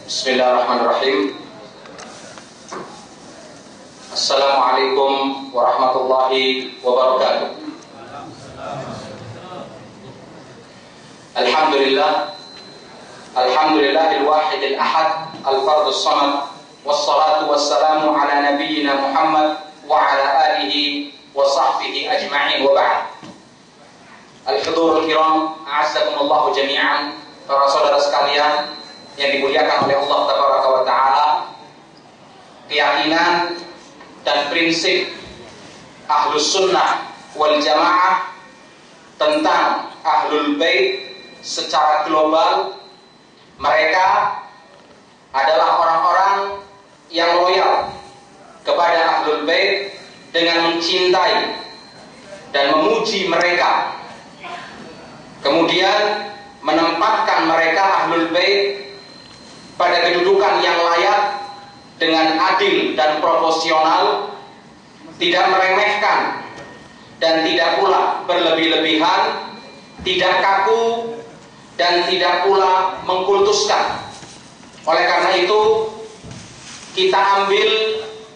Bismillahirrahmanirrahim. Assalamualaikum warahmatullahi wabarakatuh. Alhamdulillahil wahidil ahad al-fardus samad, wassalatu wassalamu ala nabiyyina Muhammad wa ala alihi wa sahbihi ajma'in, wa ba'd. Al-hudurul kiram, a'azzakumullahu jami'an. Para saudara sekalian yang dimuliakan oleh Allah Tabaraka wa Ta'ala, keyakinan dan prinsip Ahlus Sunnah wal Jamaah tentang Ahlul Bait secara global, mereka adalah orang-orang yang loyal kepada Ahlul Bait dengan mencintai dan memuji mereka, kemudian menempatkan mereka Ahlul Bait pada kedudukan yang layak dengan adil dan proporsional, tidak meremehkan dan tidak pula berlebih-lebihan, tidak kaku dan tidak pula mengkultuskan. Oleh karena itu, kita ambil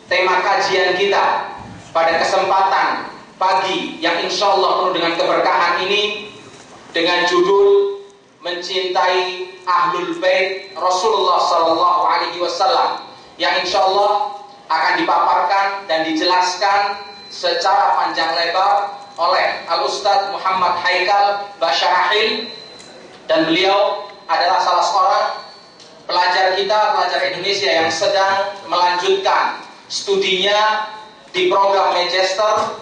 tema kajian kita pada kesempatan pagi yang insya Allah penuh dengan keberkahan ini dengan judul Mencintai Ahlul Bait Rasulullah Sallallahu Alaihi Wasallam, yang insya Allah akan dipaparkan dan dijelaskan secara panjang lebar oleh Al-Ustadz Muhammad Haikal Basyarahil, dan beliau adalah salah seorang pelajar kita, pelajar Indonesia yang sedang melanjutkan studinya di program Magister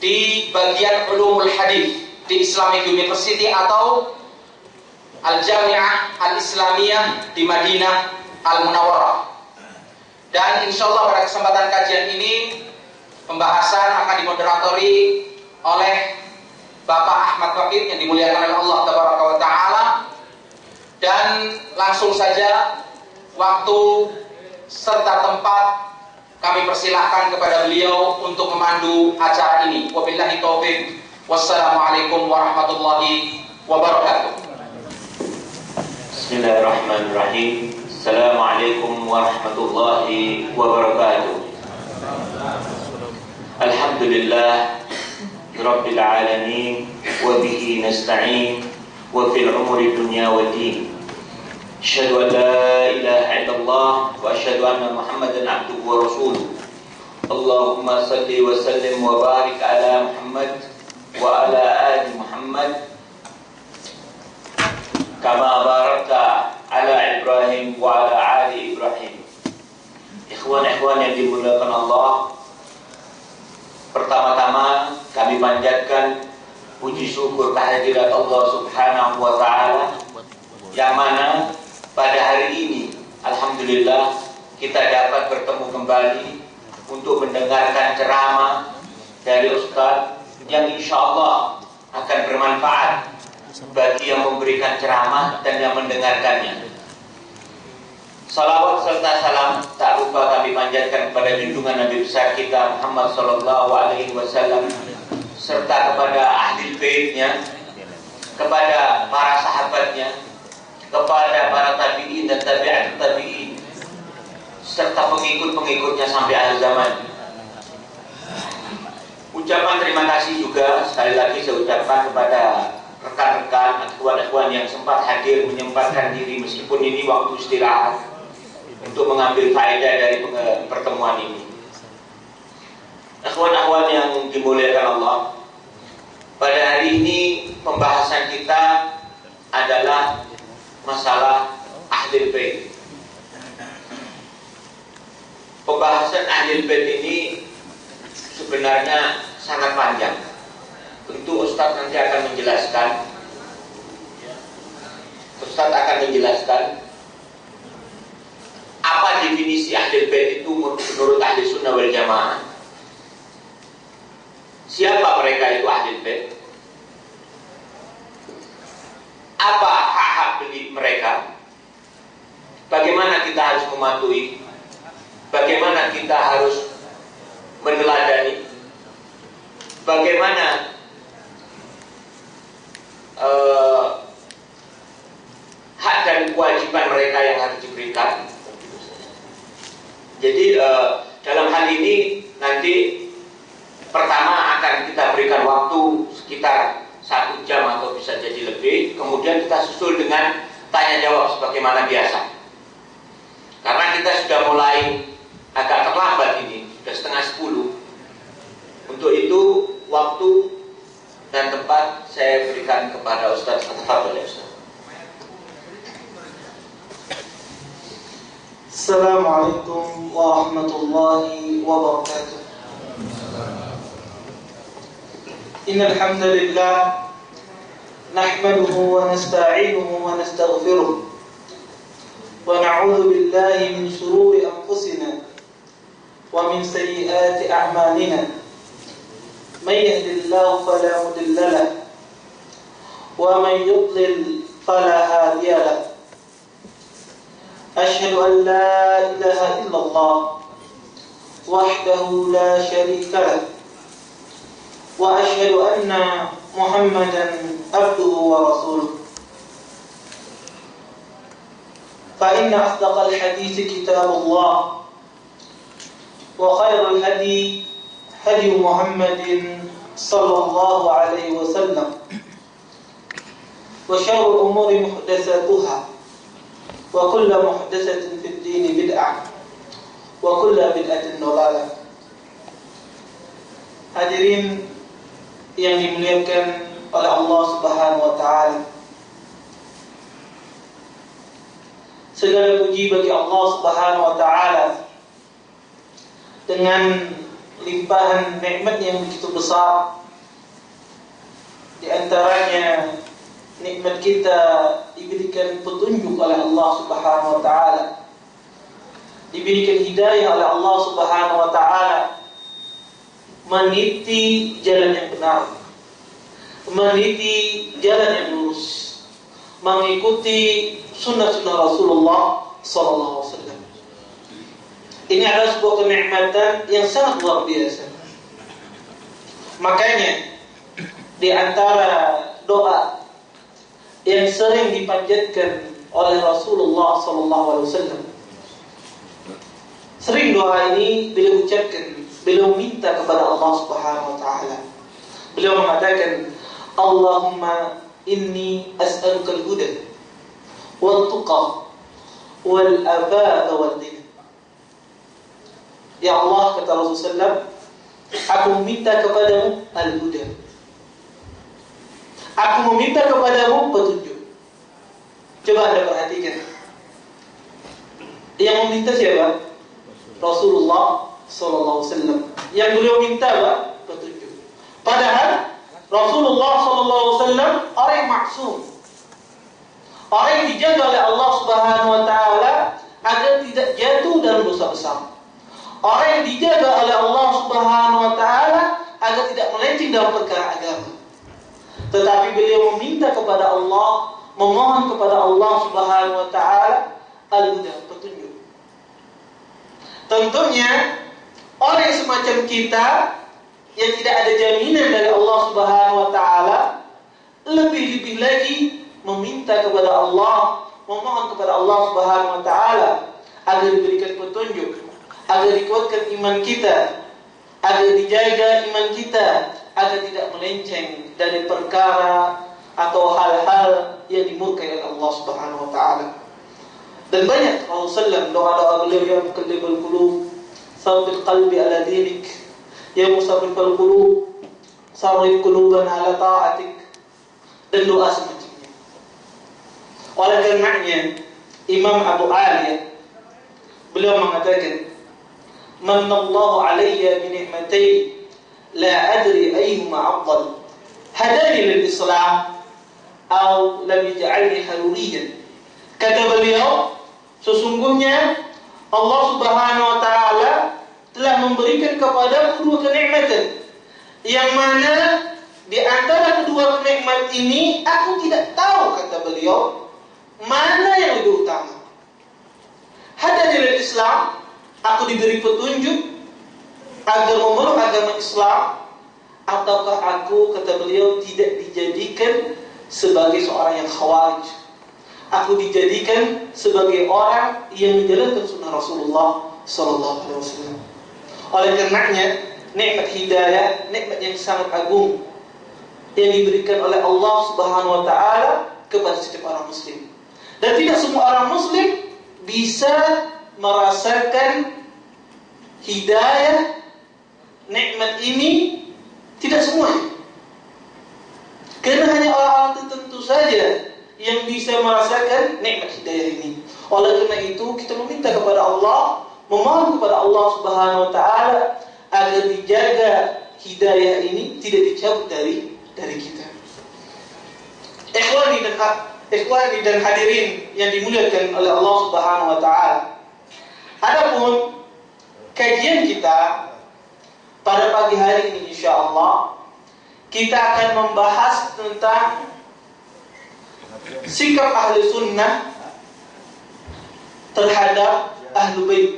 di bagian Ulumul Hadis di Islamic University atau Al-Jami'ah Al-Islamiyah di Madinah Al-Munawwarah. Dan insya Allah pada kesempatan kajian ini pembahasan akan dimoderatori oleh Bapak Ahmad Waqid yang dimuliakan oleh Allah Tabaraka wa Ta'ala. Dan langsung saja waktu serta tempat kami persilahkan kepada beliau untuk memandu acara ini. Wabillahi taufiq. Wassalamualaikum warahmatullahi wabarakatuh. Bismillahirrahmanirrahim. Assalamualaikum warahmatullahi wabarakatuh. Alhamdulillah Rabbil alamin, wa bihi nasta'in, wa fil umuri dunya wa din. Asyhadu an la ilaha illallah wa asyhadu anna Muhammadan abduhu wa rasuluh. Allahumma salli wa sallim wa barik ala Muhammad wa ala ali Muhammad kama barakta ala Ibrahim wa ala ali Ibrahim. Ikhwan-ikhwan yang dimuliakan Allah, pertama-tama kami panjatkan puji syukur kehadirat Allah Subhanahu wa Ta'ala, yang mana pada hari ini alhamdulillah kita dapat bertemu kembali untuk mendengarkan ceramah dari Ustaz yang insya Allah akan bermanfaat bagi yang memberikan ceramah dan yang mendengarkannya. Salawat serta salam tak lupa kami panjatkan kepada junjungan Nabi besar kita Muhammad Sallallahu Alaihi Wasallam, serta kepada ahli baitnya, kepada para sahabatnya, kepada para tabi'in dan tabi'at tabi'in, serta pengikut-pengikutnya sampai akhir zaman. Ucapan terima kasih juga sekali lagi saya ucapkan kepada rekan-rekan, ikhwan-ikhwan yang sempat hadir menyempatkan diri meskipun ini waktu istirahat untuk mengambil faedah dari pertemuan ini. Ikhwan-ikhwan yang dimuliakan Allah, pada hari ini pembahasan kita adalah masalah Ahlul Bait. Pembahasan Ahlul Bait ini sebenarnya sangat panjang. Tentu Ustaz nanti akan menjelaskan. Ustaz akan menjelaskan apa definisi Ahlul Bait itu menurut Ahli Sunnah wal Jamaah. Siapa mereka itu Ahlul Bait? Apa hak-hak mereka? Bagaimana kita harus mematuhi? Bagaimana kita harus meneladani? Bagaimana hak dan kewajiban mereka yang harus diberikan. Jadi dalam hal ini nanti pertama akan kita berikan waktu sekitar 1 jam atau bisa jadi lebih. Kemudian kita susul dengan tanya jawab sebagaimana biasa. Karena kita sudah mulai agak terlambat ini, sudah setengah 10. Untuk itu waktu dan tempat saya berikan kepada Ustaz. Tafadhol ya Ustaz. Assalamualaikum warahmatullahi wabarakatuh. Innal hamdalillah nahmaduhu wa nasta'inuhu wa nastaghfiruh wa na'udzu billahi min shururi anfusina wa min sayyiati a'malina. May yahdihillahu fala mudilla lahu wa may yudlil fala hadiya lahu. أشهد أن لا إله إلا الله وحده لا شريك له وأشهد أن محمدا عبده ورسوله فإن أصدق الحديث كتاب الله وخير الهدي هدي محمد صلى الله عليه وسلم وشر الأمور محدثاتها وكل محدثة في الدين بدعة وكل بدعة ضلالة. Hadirin yang dimuliakan oleh Allah Subhanahu wa taala. Segala puji bagi Allah Subhanahu wa taala dengan limpahan nikmat yang begitu besar. Di antaranya nikmat kita diberikan petunjuk oleh Allah Subhanahu wa taala, diberikan hidayah oleh Allah Subhanahu wa taala, meniti jalan yang benar, meniti jalan yang lurus, mengikuti sunnah-sunnah Rasulullah sallallahu alaihi wasallam. Ini adalah sebuah kenikmatan yang sangat luar biasa. Makanya di antara doa yang sering dipanjatkan oleh Rasulullah SAW, sering doa ini beliau ucapkan, beliau minta kepada Allah Subhanahu wa taala. Beliau mengatakan, Allahumma inni as'aluka al-huda wal tuqa wal afafa wal ghina. Ya Allah, kata Rasulullah, aku minta kepadamu al-huda. Aku meminta kepadamu petunjuk. Coba Anda perhatikan. Yang meminta siapa? Rasulullah sallallahu alaihi wasallam. Yang beliau minta apa? Petunjuk. Padahal Rasulullah sallallahu alaihi wasallam orang yang maksum. Orang yang dijaga oleh Allah Subhanahu wa taala agar tidak jatuh dalam dosa besar. Orang yang dijaga oleh Allah Subhanahu wa taala agar tidak melenceng dalam perkara agama. Tetapi beliau meminta kepada Allah, memohon kepada Allah Subhanahu wa taala al-huda, petunjuk. Tentunya orang yang semacam kita yang tidak ada jaminan dari Allah Subhanahu wa taala, lebih-lebih lagi meminta kepada Allah, memohon kepada Allah Subhanahu wa taala agar diberikan petunjuk, agar dikuatkan iman kita, agar dijaga iman kita, agar tidak melenceng dari perkara atau hal-hal yang dimurkai oleh Allah Subhanahu wa taala. Dan banyak Rasulullah doa-doa beliau yang muqallibal qulub, tsabbit qalbi ala dinik, ya musarrifal qulub, sarrif qulubana ala ta'atik, dan doa semacamnya. Oleh karenanya Imam Abu Aliyah beliau mengatakan, "Manallahu alayya bi ni'matayn la adri ayyuhuma afdal, hadani lil Islam atau lam yaj'alni haruriyan." Kata beliau, sesungguhnya Allah Subhanahu wa taala telah memberikan kepadaku dua kenikmatan, yang mana di antara kedua kenikmat ini aku tidak tahu, kata beliau, mana yang lebih utama. Hadani lil Islam, aku diberi petunjuk agar memeluk agama Islam, ataukah aku, kata beliau, tidak dijadikan sebagai seorang yang khawarij, aku dijadikan sebagai orang yang menjalankan sunnah Rasulullah sallallahu alaihi wasallam. Oleh karenanya, nikmat hidayah, nikmat yang sangat agung yang diberikan oleh Allah Subhanahu wa taala kepada setiap orang muslim. Dan tidak semua orang muslim bisa merasakan hidayah, nikmat ini, tidak semuanya. Karena hanya orang-orang tertentu saja yang bisa merasakan nikmat hidayah ini. Oleh karena itu kita meminta kepada Allah, memohon kepada Allah Subhanahu wa taala agar dijaga hidayah ini tidak dicabut dari kita. Ikhwani dan hadirin yang dimuliakan oleh Allah Subhanahu wa taala. Adapun kajian kita pada pagi hari ini insyaallah kita akan membahas tentang sikap ahli sunnah terhadap ahlu bait.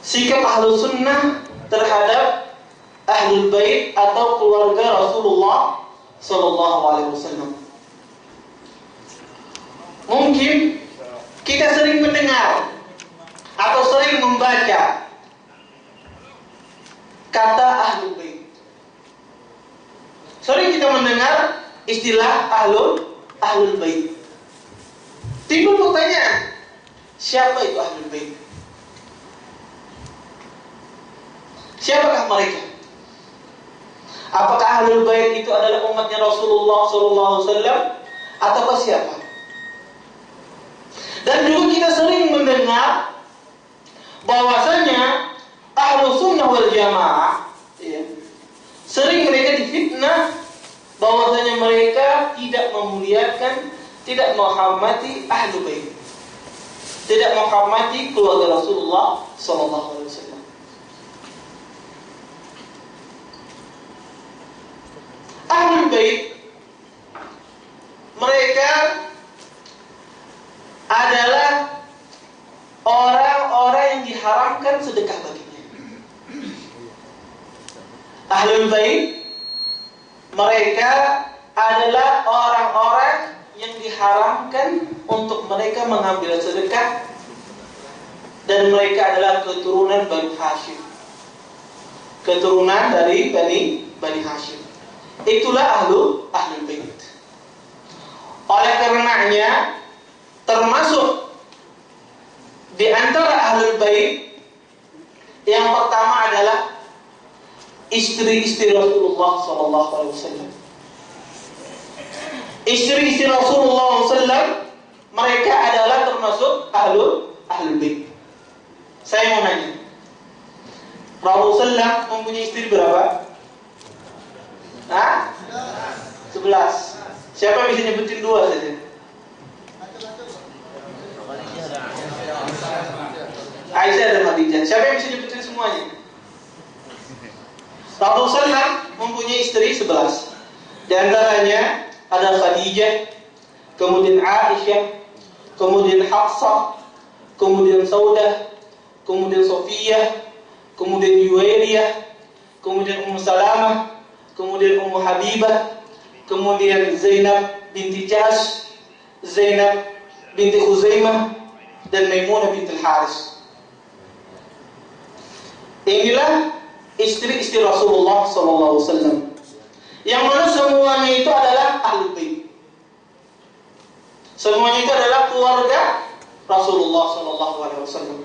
Sikap ahli sunnah terhadap ahlul bait atau keluarga Rasulullah sallallahu alaihi wasallam. Mungkin kita sering mendengar atau sering membaca kata ahlul bait. Sering kita mendengar istilah ahlul bait. Timbul pertanyaan, siapa itu ahlul bait? Siapakah mereka? Apakah ahlul bait itu adalah umatnya Rasulullah SAW ataukah siapa? Dan juga kita sering mendengar bahwasanya ahlu sunnah wal jamaah, sering mereka difitnah bahwasanya mereka tidak memuliakan, tidak menghormati ahlu bait, tidak menghormati keluarga Rasulullah SAW. Ahlul bait mereka adalah orang-orang yang diharamkan sedekah baginya. Ahlul bait mereka adalah orang-orang yang diharamkan untuk mereka mengambil sedekah, dan mereka adalah keturunan Bani Hashim, keturunan dari Bani Hashim. Itulah ahlul bait. Oleh karenanya termasuk di antara ahlul bait yang pertama adalah istri-istri Rasulullah SAW. Istri-istri Rasulullah SAW mereka adalah termasuk ahlul bait. Saya mau nanya, Rasulullah mempunyai istri berapa? 11. Siapa bisa nyebutin 2 saja? Aisyah dan Khadijah. Siapa yang bisa nyebutin semuanya? Rasulullah mempunyai istri 11. Di antaranya ada Khadijah, kemudian Aisyah, kemudian Hafsah, kemudian Saudah, kemudian Sofiyah, kemudian Juwairiyah, kemudian Ummu Salamah, kemudian Ummu Habibah, kemudian Zainab binti Jahsh, Zainab binti Khuzaimah, dan Maimunah binti Al-Haris. Inilah istri-istri Rasulullah SAW, yang mana semuanya itu adalah ahlul bait. Semuanya itu adalah keluarga Rasulullah SAW.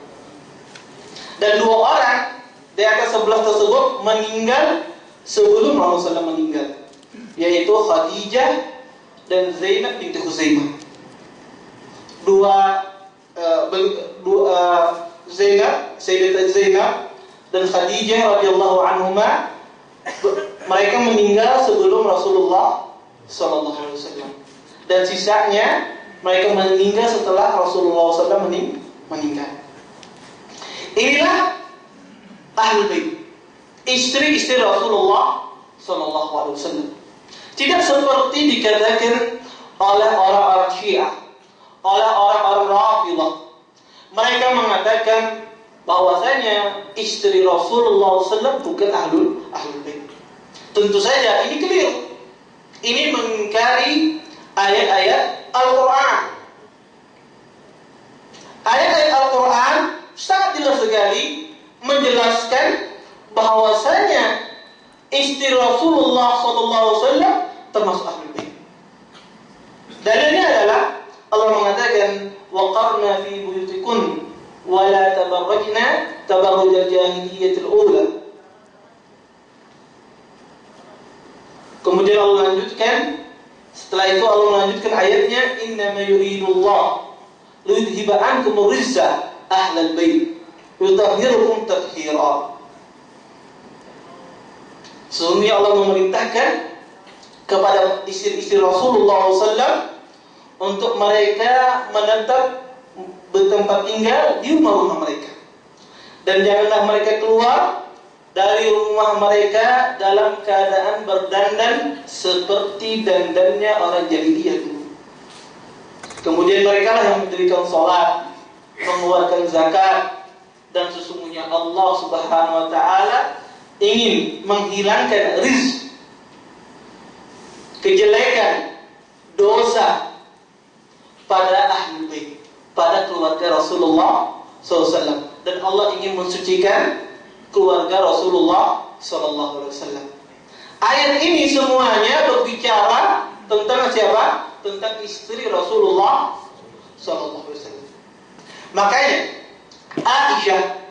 Dan 2 orang di atas 11 tersebut meninggal sebelum Rasulullah meninggal, yaitu Khadijah dan Zainab binti Khuzaimah. Sayyidatah Zainab dan Khadijah radhiyallahu anhuma, mereka meninggal sebelum Rasulullah sallallahu alaihi wasallam, dan sisanya mereka meninggal setelah Rasulullah SAW meninggal. Inilah ahlul bait, istri-istri Rasulullah sallallahu alaihi wasallam. Tidak seperti dikatakan oleh orang-orang Syiah, oleh orang-orang Rafidhah. Mereka mengatakan bahwasanya istri Rasulullah SAW bukan ahlul bait. Tentu saja ini keliru. Ini mengingkari ayat-ayat Al-Quran. Ayat-ayat Al-Quran sangat jelas sekali menjelaskan bahwasanya istri Rasulullah SAW termasuk ahlul bait. Dalilnya adalah Allah mengatakan waqarna fi buyutikunna wa la tabarrajna tabarrujal jahiliyatil ula. Kemudian Allah lanjutkan, setelah itu Allah melanjutkan ayatnya innama yuridullah liyudhiba ankum rizza ahlal bait yutahhirukum tathhira. Sesungguhnya Allah memerintahkan kepada istri-istri Rasulullah SAW untuk mereka menetap bertempat tinggal di rumah-rumah mereka, dan janganlah mereka keluar dari rumah mereka dalam keadaan berdandan seperti dandannya orang jahiliyah dulu. Kemudian mereka lah yang mendirikan sholat, mengeluarkan zakat, dan sesungguhnya Allah Subhanahu wa Ta'ala ingin menghilangkan rizq, kejelekan, dosa pada ahlul bait, pada keluarga Rasulullah SAW, dan Allah ingin mensucikan keluarga Rasulullah SAW. Ayat ini semuanya berbicara tentang siapa? Tentang istri Rasulullah SAW. Makanya Aisyah,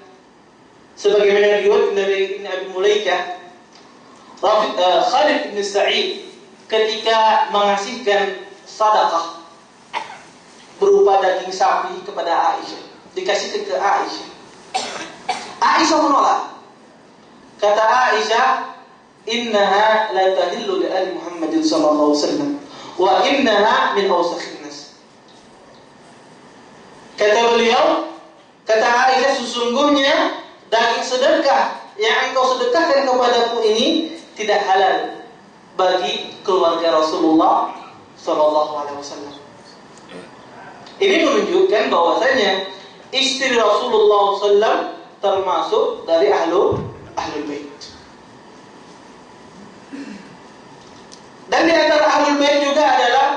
sebagaimana diriwayatkan dari Ibn Abi Mulaikah, Khalid bin Sa'id ketika mengasihkan sedekah berupa daging sapi kepada Aisyah, dikasihkan ke Aisyah. Aisyah menolak. Kata Aisyah, innaha la tahillu li ali Muhammadin sallallahu alaihi wasallam wa innaha min awsakhin nas. Kata beliau, kata Aisyah, sesungguhnya daging sedekah yang engkau sedekahkan kepadaku ini tidak halal bagi keluarga Rasulullah sallallahu alaihi wasallam. Ini menunjukkan bahwasanya istri Rasulullah SAW termasuk dari ahlul bait. Dan di antara ahlul bait juga adalah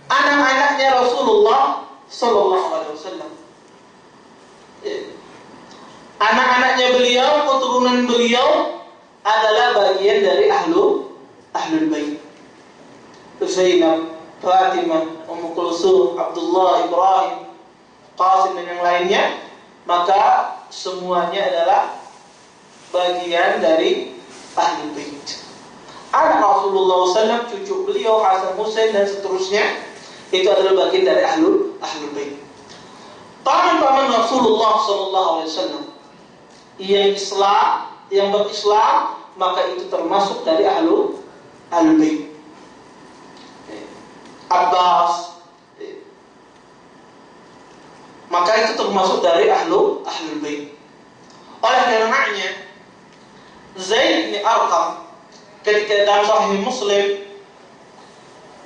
anak-anaknya Rasulullah sallallahu alaihi wasallam. Anak-anaknya beliau, keturunan beliau adalah bagian dari ahlul bait. Zainab, Fatimah, Ummu Kulsum, Abdullah, Ibrahim, Qasim, dan yang lainnya, maka semuanya adalah bagian dari ahlul bait. Anak Rasulullah SAW, cucu beliau Hasan, Husain, dan seterusnya, itu adalah bagian dari ahlul bait. Paman-paman Rasulullah SAW yang Islam, yang berislam, maka itu termasuk dari ahlul bait. Abbas, maka itu termasuk dari ahlul bait. Oleh karenanya Zaid bin Arqam ketika dalam Sahih Muslim,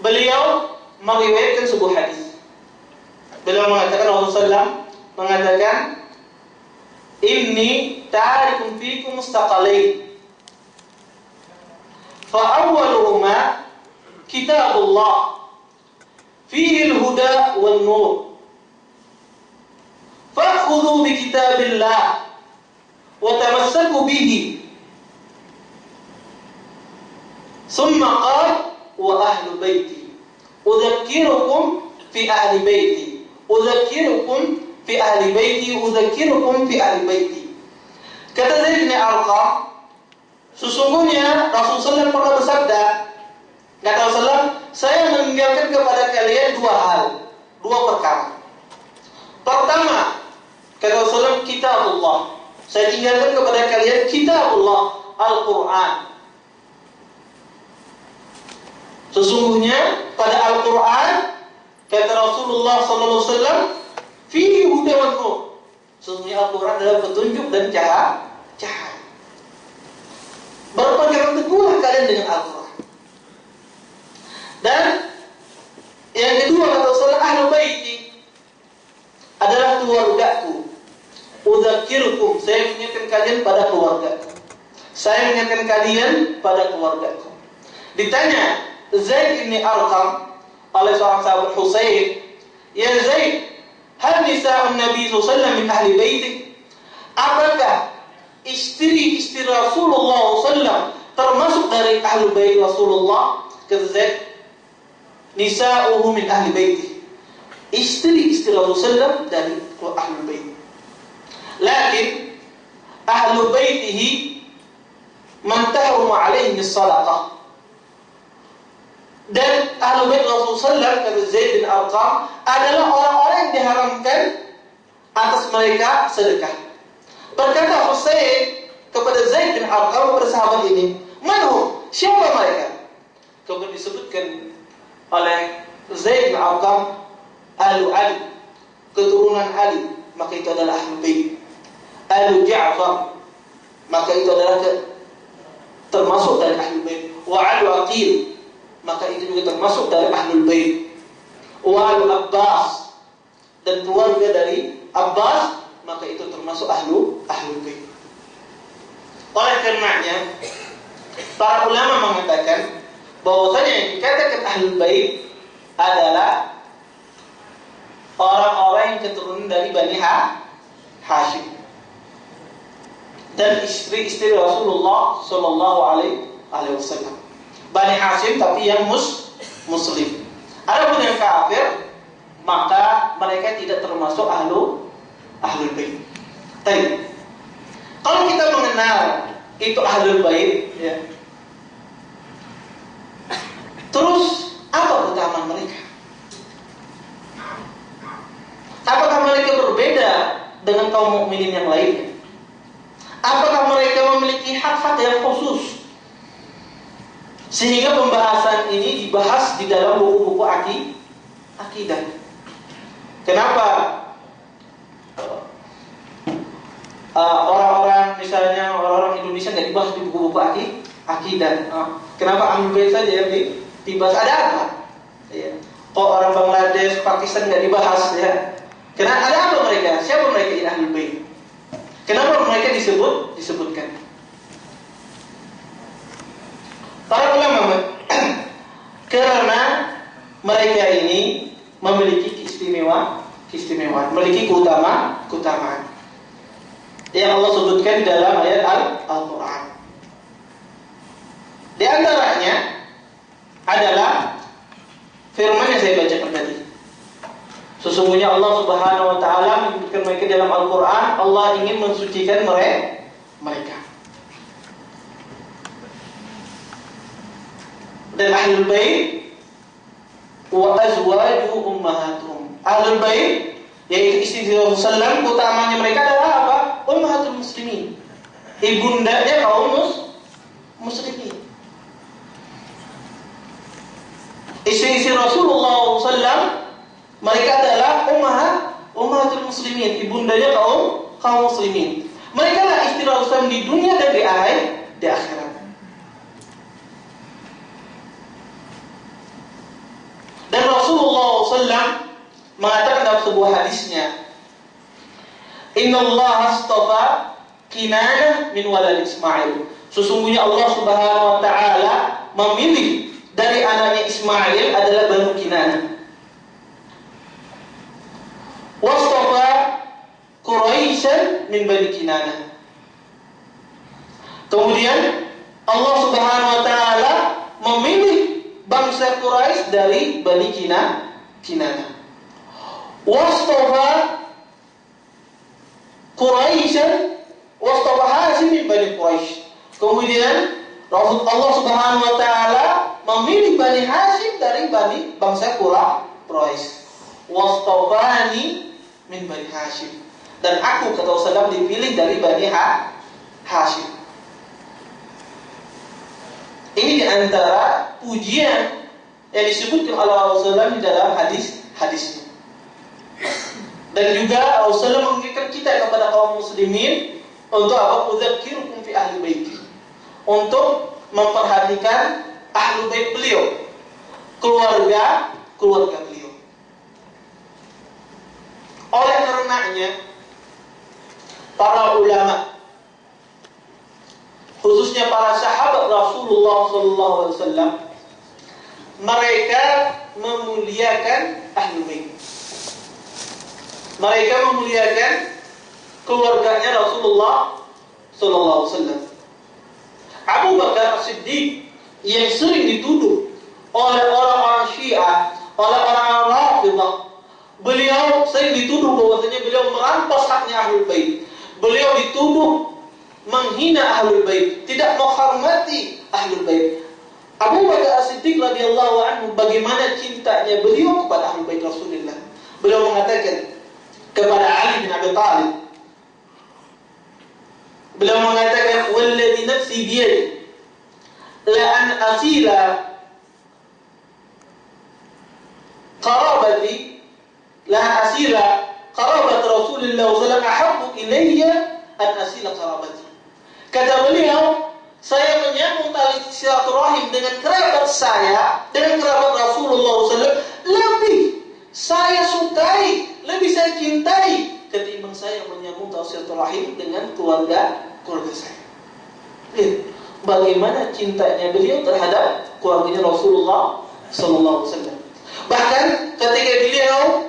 beliau meriwayatkan sebuah hadis. Beliau mengatakan, Rasulullah mengatakan, inni tarikum fikum mustaqalain fa awwaluhuma kitabullah fihi al-huda wan-nur fa'khudhu bi kitabillah wa tamassaku bihi. Thumma qala wa ahlu baiti udzakirukum fi ahli baiti udzakirukum fi ahli baiti udzakirukum fi ahli baiti. Kata Zaid bin Arqam, sesungguhnya Rasulullah pernah bersabda, kata Rasulullah, saya meninggalkan kepada kalian dua perkara. Pertama, kata Rasulullah, kitabullah. Saya tinggalkan kepada kalian kitabullah, Al-Quran. Sesungguhnya pada Al-Quran, kata Rasulullah SAW, fihi huda wan nur. Sesungguhnya Al-Quran adalah petunjuk dan cahaya. Berpegang teguhlah kalian dengan Al-Quran. Dan yang kedua, kata Rasulullah, ahlu baiti adalah keluargaku. Udzakirukum, saya mengingatkan kalian pada keluargaku. Saya mengingatkan kalian pada keluargaku. Ditanya Zaid bin Arqam, oleh seorang sahabat Husain, "Ya Zaid, hal nisa'un Nabi SAW min ahli baiti?" Apakah istri-istri Rasulullah SAW termasuk dari ahli bait Rasulullah? Kata Zaid, "Nisa'uhu min ahli baiti." Istri-istri Rasulullah SAW dari ahli bait. Lakin ahli baitihi man tahrum alaihi as-sadaqah. Dan ahli bait Rasulullah SAW, kata Zaid bin Arqam, adalah orang-orang yang diharamkan atas mereka sedekah. Berkata Husain kepada Zaid bin Arqam, kepada sahabat ini, "Manhum? Siapa mereka?" Kemudian disebutkan oleh Zaid bin Arqam, "Ahlu Ali, keturunan Ali, maka itu adalah ahli bait. Ahlu Ja'far, maka itu adalah termasuk dari ahli bait. Wa ahlu Aqil, maka itu juga termasuk dari ahlul bait. Wa ahlu Abbas, dan keluarga dari Abbas, maka itu termasuk ahlul bait." Oleh karenanya, para ulama mengatakan bahwasanya yang dikatakan ahlul bait adalah orang-orang yang keturunan dari Bani Hashim dan istri-istri Rasulullah Sallallahu Alaihi Wasallam. Bani Hashim tapi yang muslim. Adapun yang kafir, maka mereka tidak termasuk ahlul bait. Tapi kalau kita mengenal itu ahlul bait, ya, terus apa keutamaan mereka? Apakah mereka berbeda dengan kaum mukminin yang lainnya? Apakah mereka memiliki hak-hak yang khusus sehingga pembahasan ini dibahas di dalam buku-buku akidah? Kenapa orang-orang, misalnya orang-orang Indonesia nggak dibahas di buku-buku akidah? Kenapa ahlul bait saja yang dibahas? Ada apa? Ya. Kok orang Bangladesh, Pakistan nggak dibahas? Ya. Kenapa? Ada apa mereka? Siapa mereka ini ahlul bait? Kenapa mereka disebutkan? Para ulama karena mereka ini memiliki keistimewaan, memiliki keutamaan yang Allah sebutkan di dalam ayat Al-Quran. Di antaranya adalah firman yang saya bacakan tadi. Sesungguhnya Allah Subhanahu wa taala menyebutkan mereka dalam Al-Quran, Allah ingin mensucikan mereka. Dan ahlul bait wa azwajuhu ummahatuhum. Ahlul bait yaitu istri Rasulullah, utamanya mereka adalah apa? Ummahatul muslimin. Ibundanya kaum muslimin. Istri Rasulullah SAW, mereka adalah ummahatul muslimin, ibundanya kaum muslimin. Mereka lah istri Rasulullah di dunia dan di akhirat. Dan Rasulullah SAW mengatakan dalam sebuah hadisnya, "Inna Allah astafa Kinanah min walad Ismail." Sesungguhnya Allah Subhanahu wa taala memilih dari anaknya Ismail adalah Banu Kinanah. Wastafa Quraisyan min Bani Kinanah. Kemudian Allah Subhanahu wa taala memilih bangsa Quraisy dari Bani Kinanah. Wastafa Quraisyan wastafa Hashim min Bani Quraisy. Kemudian Allah Subhanahu wa taala memilih Bani Hashim dari bangsa Quraisy. Wastafani min Bani Hashim. Dan aku, kata Rasulullah, dipilih dari Bani Hashim. Ini di antara pujian yang disebutkan oleh Rasulullah di dalam hadisnya. Dan juga Rasulullah mengingatkan kita kepada kaum muslimin untuk apa? Udzakirukum fi ahli baiti. Untuk memperhatikan ahli bait beliau, keluarga beliau. Oleh karenanya para ulama, khususnya para sahabat Rasulullah SAW, mereka memuliakan Ahlul Bait. Mereka memuliakan keluarganya Rasulullah sallallahu alaihi wasallam. Abu Bakar As-Siddiq yang sering dituduh oleh orang-orang Syiah, oleh orang-orang Rafidhah, beliau sering dituduh bahwasanya beliau merampas haknya Ahlul Bait. Beliau dituduh menghina Ahlul Bait, tidak menghormati Ahlul Bait. Abu Bakar As-Siddiq radhiyallahu anhu, bagaimana cintanya beliau kepada Ahlul Bait Rasulullah. Beliau mengatakan kepada Ali bin Abi Thalib, beliau mengatakan, "Walladzi nafsi biyadi la an asila qarabati la asila qarabat Rasulullah sallallahu alaihi wasallam ahabbu ilayya an asila qarabati." Kata beliau, saya menyambung tali silaturahim dengan kerabat saya, dengan kerabat Rasulullah SAW, lebih saya sukai, lebih saya cintai ketimbang saya menyambung tali silaturahim dengan keluarga saya. Lihat bagaimana cintanya beliau terhadap keluarganya Rasulullah SAW. Bahkan ketika beliau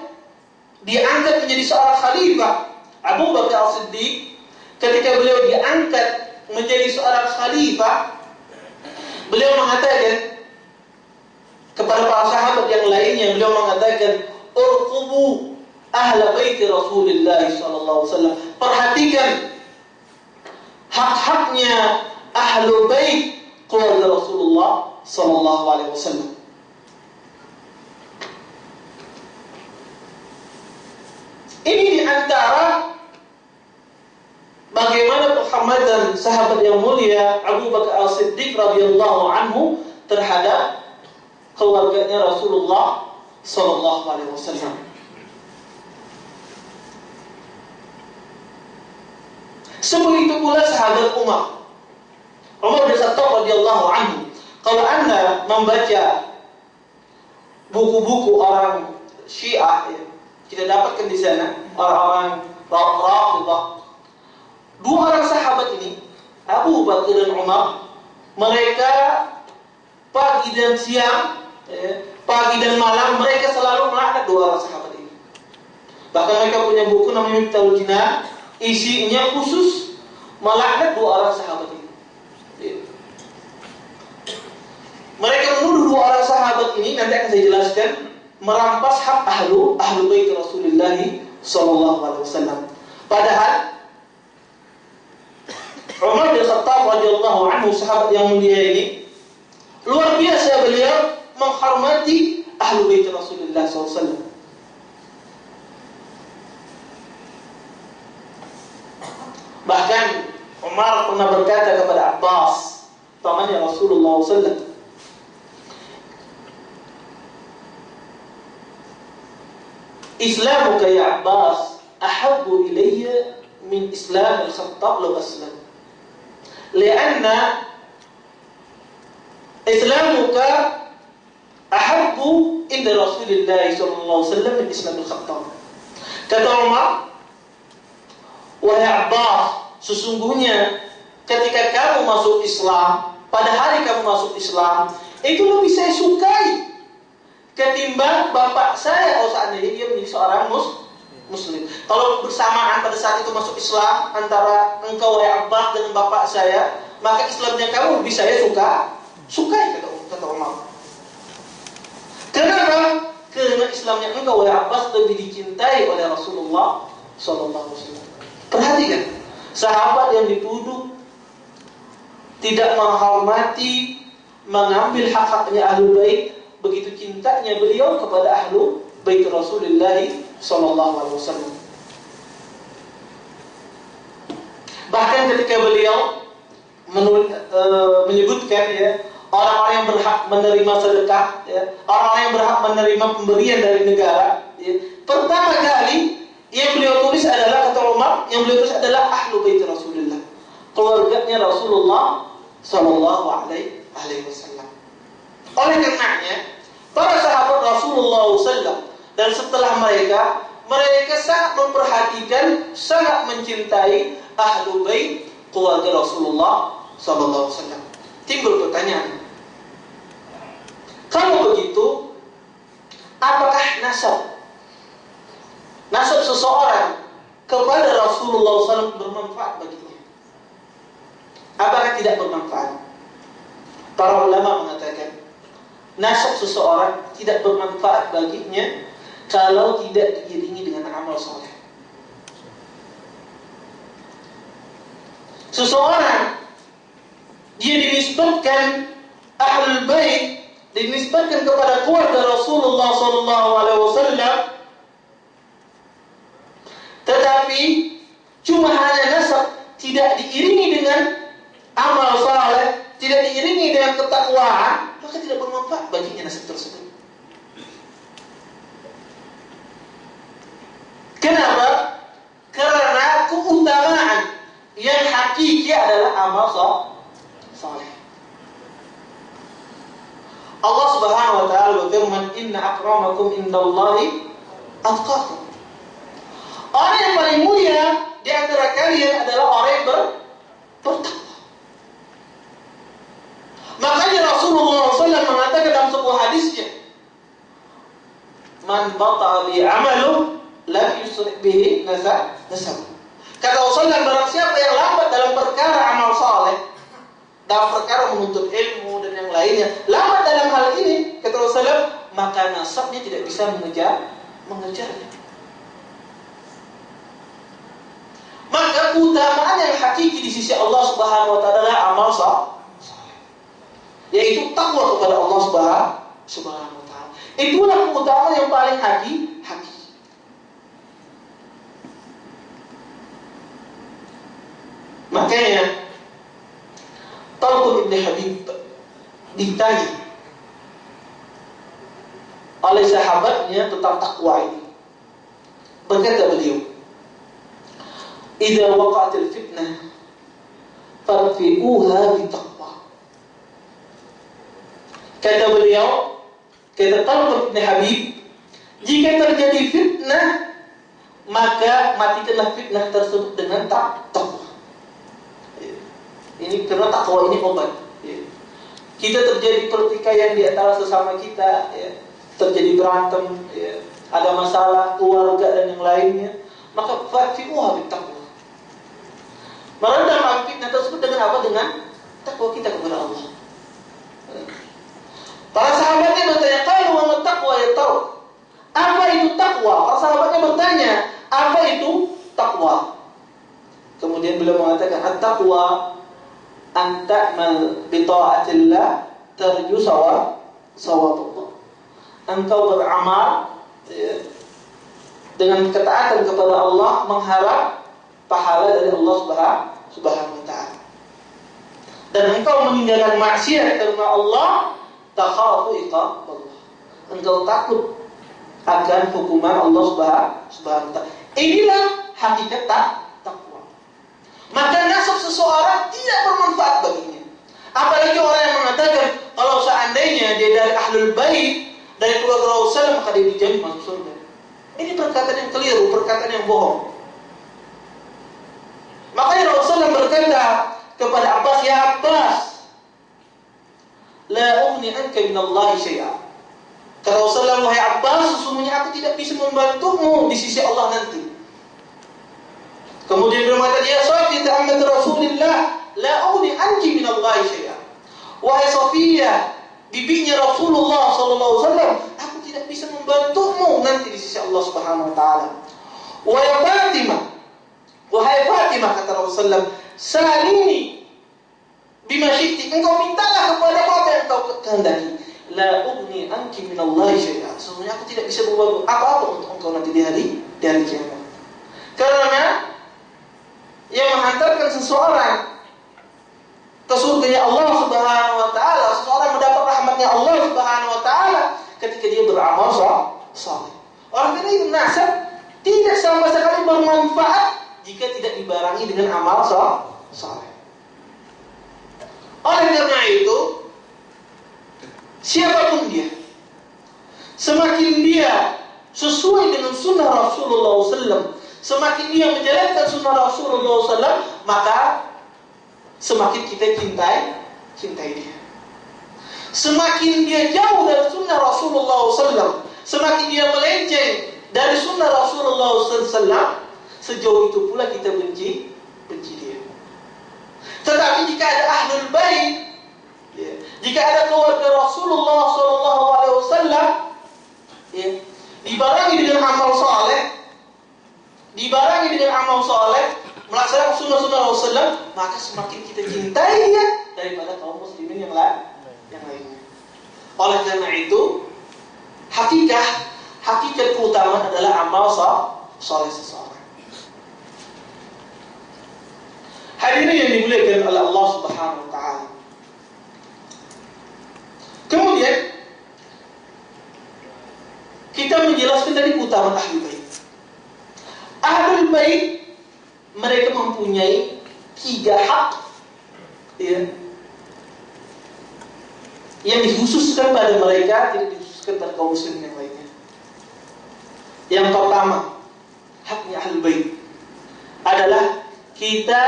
diangkat menjadi seorang khalifah, Abu Bakar As-Siddiq, ketika beliau diangkat menjadi seorang khalifah, beliau mengatakan kepada para sahabat yang lainnya, beliau mengatakan, "Urqubu ahla bait Rasulullah sallallahu alaihi wasallam." Perhatikan hak-haknya ahlu bait keluarga Rasulullah sallallahu alaihi wasallam. Ini di antara bagaimana penghormatan sahabat yang mulia Abu Bakar As-Siddiq radhiyallahu anhu terhadap keluarganya Rasulullah sallallahu alaihi wasallam. Sebegitu pula sahabat Umar bin Khattab radhiyallahu anhu. Kalau Anda membaca buku-buku orang Syiah, ya, kita dapatkan di sana orang-orang Rafidhah. Dua orang sahabat ini, Abu Bakar dan Umar, mereka pagi dan siang, pagi dan malam, mereka selalu melaknat dua orang sahabat ini. Bahkan mereka punya buku namanya Miftaul Jinan, isinya khusus melaknat dua orang sahabat ini. Mereka menuduh dua orang sahabat ini, nanti akan saya jelaskan, merampas hak ahlu bait Rasulullah sallallahu alaihi wasallam. Padahal Umar bin Khattab radhiyallahu anhu, sahabat yang mulia ini, luar biasa beliau menghormati ahlu bait Rasulullah SAW. Bahkan Umar pernah berkata kepada Abbas, pamannya Rasulullah SAW, "Islamuka ya Abbas ahabbu ilayya min Islam al-Khattab law aslam." Lianna Islamuka ahabbu inda Rasulullah sallallahu alaihi wasallam min Islam al-Khattab. Kata Umar, "Wahai Abbas, sesungguhnya ketika kamu masuk Islam, pada hari kamu masuk Islam, itu lebih saya sukai ketimbang bapak saya kalau seandainya dia menjadi seorang Muslim." Kalau bersamaan pada saat itu masuk Islam antara engkau wahai Abbas dengan bapak saya, maka Islamnya kamu lebih saya sukai, kata Umar. Kenapa? Karena Islamnya engkau wahai Abbas lebih dicintai oleh Rasulullah sallallahu alaihi wasallam. Perhatikan, sahabat yang dituduh tidak menghormati, mengambil hak-haknya Ahlul Bait, begitu cintanya beliau kepada Ahlul Bait Rasulullah sallallahu alaihi wasallam. Bahkan ketika beliau menyebutkan, ya, orang-orang yang berhak menerima sedekah, ya, orang-orang yang berhak menerima pemberian dari negara, ya, pertama kali yang beliau tulis adalah, kata Umar, yang beliau tulis adalah Ahlul Bait Rasulullah, keluarganya Rasulullah sallallahu alaihi wasallam. Oleh karenanya, para sahabat Rasulullah SAW dan setelah mereka sangat memperhatikan, sangat mencintai Ahlul Bait keluarga Rasulullah SAW. Timbul pertanyaan, Kalau begitu, apakah nasab seseorang kepada Rasulullah SAW bermanfaat baginya? Apakah tidak bermanfaat? Para ulama mengatakan nasab seseorang tidak bermanfaat baginya kalau tidak diiringi dengan amal soleh. Seseorang dia dinisbatkan ahlul bait, dinisbatkan kepada keluarga Rasulullah SAW, tetapi cuma hanya nasab, tidak diiringi dengan amal saleh, tidak diiringi dengan ketakwaan, maka tidak bermanfaat baginya nasab tersebut. Kenapa? Karena keutamaan yang hakiki adalah amal saleh. Allah Subhanahu wa taala berfirman, "Inna akramakum indallahi atqakum." Orang yang paling mulia di antara kalian adalah orang yang bertakwa. Makanya Rasulullah SAW mengatakan dalam sebuah hadisnya, "Man bata'a bi 'amaluhu lam yusri' bihi nasab." Kata Rasulullah, barang siapa yang lambat dalam perkara amal saleh, dalam perkara menuntut ilmu dan yang lainnya, lambat dalam hal ini, kata Rasulullah, maka nasabnya tidak bisa mengejarnya. Maka keutamaan yang hakiki di sisi Allah Subhanahu wa taala adalah amal saleh, yaitu takwa kepada Allah Subhanahu wa taala. Itulah keutamaan yang paling hakiki. Makanya Talq bin Habib ditanya oleh sahabatnya tentang takwa ini. Berkata beliau, "Idza waqa'atil fitnah farfi'uha bitaqwa." Kata beliau, kata Talq bin Habib, jika terjadi fitnah, maka matikanlah fitnah tersebut dengan takwa. Ini karena takwa ini obat. Kita terjadi pertikaian di antara sesama kita, terjadi berantem, ada masalah keluarga dan yang lainnya, maka fafi'uha bittaqwa. Meredam fitnah tersebut dengan apa? Dengan takwa kita kepada Allah. Para sahabatnya bertanya, "Qalu wa ma taqwa ya Talq?" Apa itu takwa? Para sahabatnya bertanya, apa itu takwa? Kemudian beliau mengatakan, "At-taqwa an ta'mal bi ta'atillah tarju sawabullah." Engkau beramal dengan ketaatan kepada Allah, mengharap pahala dari Allah Subhanahu wa taala. Dan engkau meninggalkan maksiat karena Allah, takhafu iqab Allah. Engkau takut akan hukuman Allah Subhanahu wa taala. Inilah hakikat takwa. Maka nasab seseorang tidak bermanfaat baginya. Apalagi orang yang mengatakan kalau seandainya dia dari ahlul bait, dari keluarga Rasul, maka dia dijamin masuk surga. Ini perkataan yang keliru, perkataan yang bohong. Makanya Rasulullah berkata kepada Abbas, "Ya Abbas, la ughni anka minallahi syai'a." Kata Rasulullah, "Wahai Abbas, sesungguhnya aku tidak bisa membantumu di sisi Allah nanti." Kemudian beliau mengatakan, "Ya Safiyah ammat Rasulillah, la ughni anki minallahi syai'a." Wahai Safiyah, bibinya Rasulullah SAW, aku tidak bisa membantumu nanti di sisi Allah Subhanahu wa taala. Wahai Fatimah, kata Rasulullah, "Salini bima syi'ti." Engkau mintalah kepada apa yang kau kehendaki. La ughni anki minallahi syai'a. Sesungguhnya aku tidak bisa membantu apa-apa untuk engkau nanti di hari kiamat. Karena yang menghantarkan seseorang ke surganya Allah Subhanahu wa taala, seseorang mendapat rahmatnya Allah Subhanahu wa taala ketika dia beramal saleh. Oleh karena itu nasab tidak sama sekali bermanfaat jika tidak dibarengi dengan amal saleh. Oleh karena itu, siapapun dia, semakin dia sesuai dengan sunnah Rasulullah SAW, semakin dia menjalankan sunnah Rasulullah SAW, maka semakin kita cintai dia. semakin dia jauh dari sunnah Rasulullah SAW, semakin dia melenceng dari sunnah Rasulullah SAW, sejauh itu pula kita benci dia. Tetapi jika ada ahlul bait, jika ada keluarga Rasulullah SAW, dibarengi dengan amal soleh, melaksanakan sunnah-sunnah Rasulullah, maka semakin kita cintai dia daripada kaum muslimin yang lainnya. Oleh karena itu, hakikat keutamaan adalah amal soleh seseorang. Hadirin yang dimuliakan oleh Allah Subhanahu wa taala. Kemudian kita menjelaskan tadi keutamaan ahlul bait. Ahlul bait mereka mempunyai 3 hak yang dikhususkan pada mereka, tidak dikhususkan pada kaum muslimin yang lainnya. Yang pertama, haknya ahlul bait adalah kita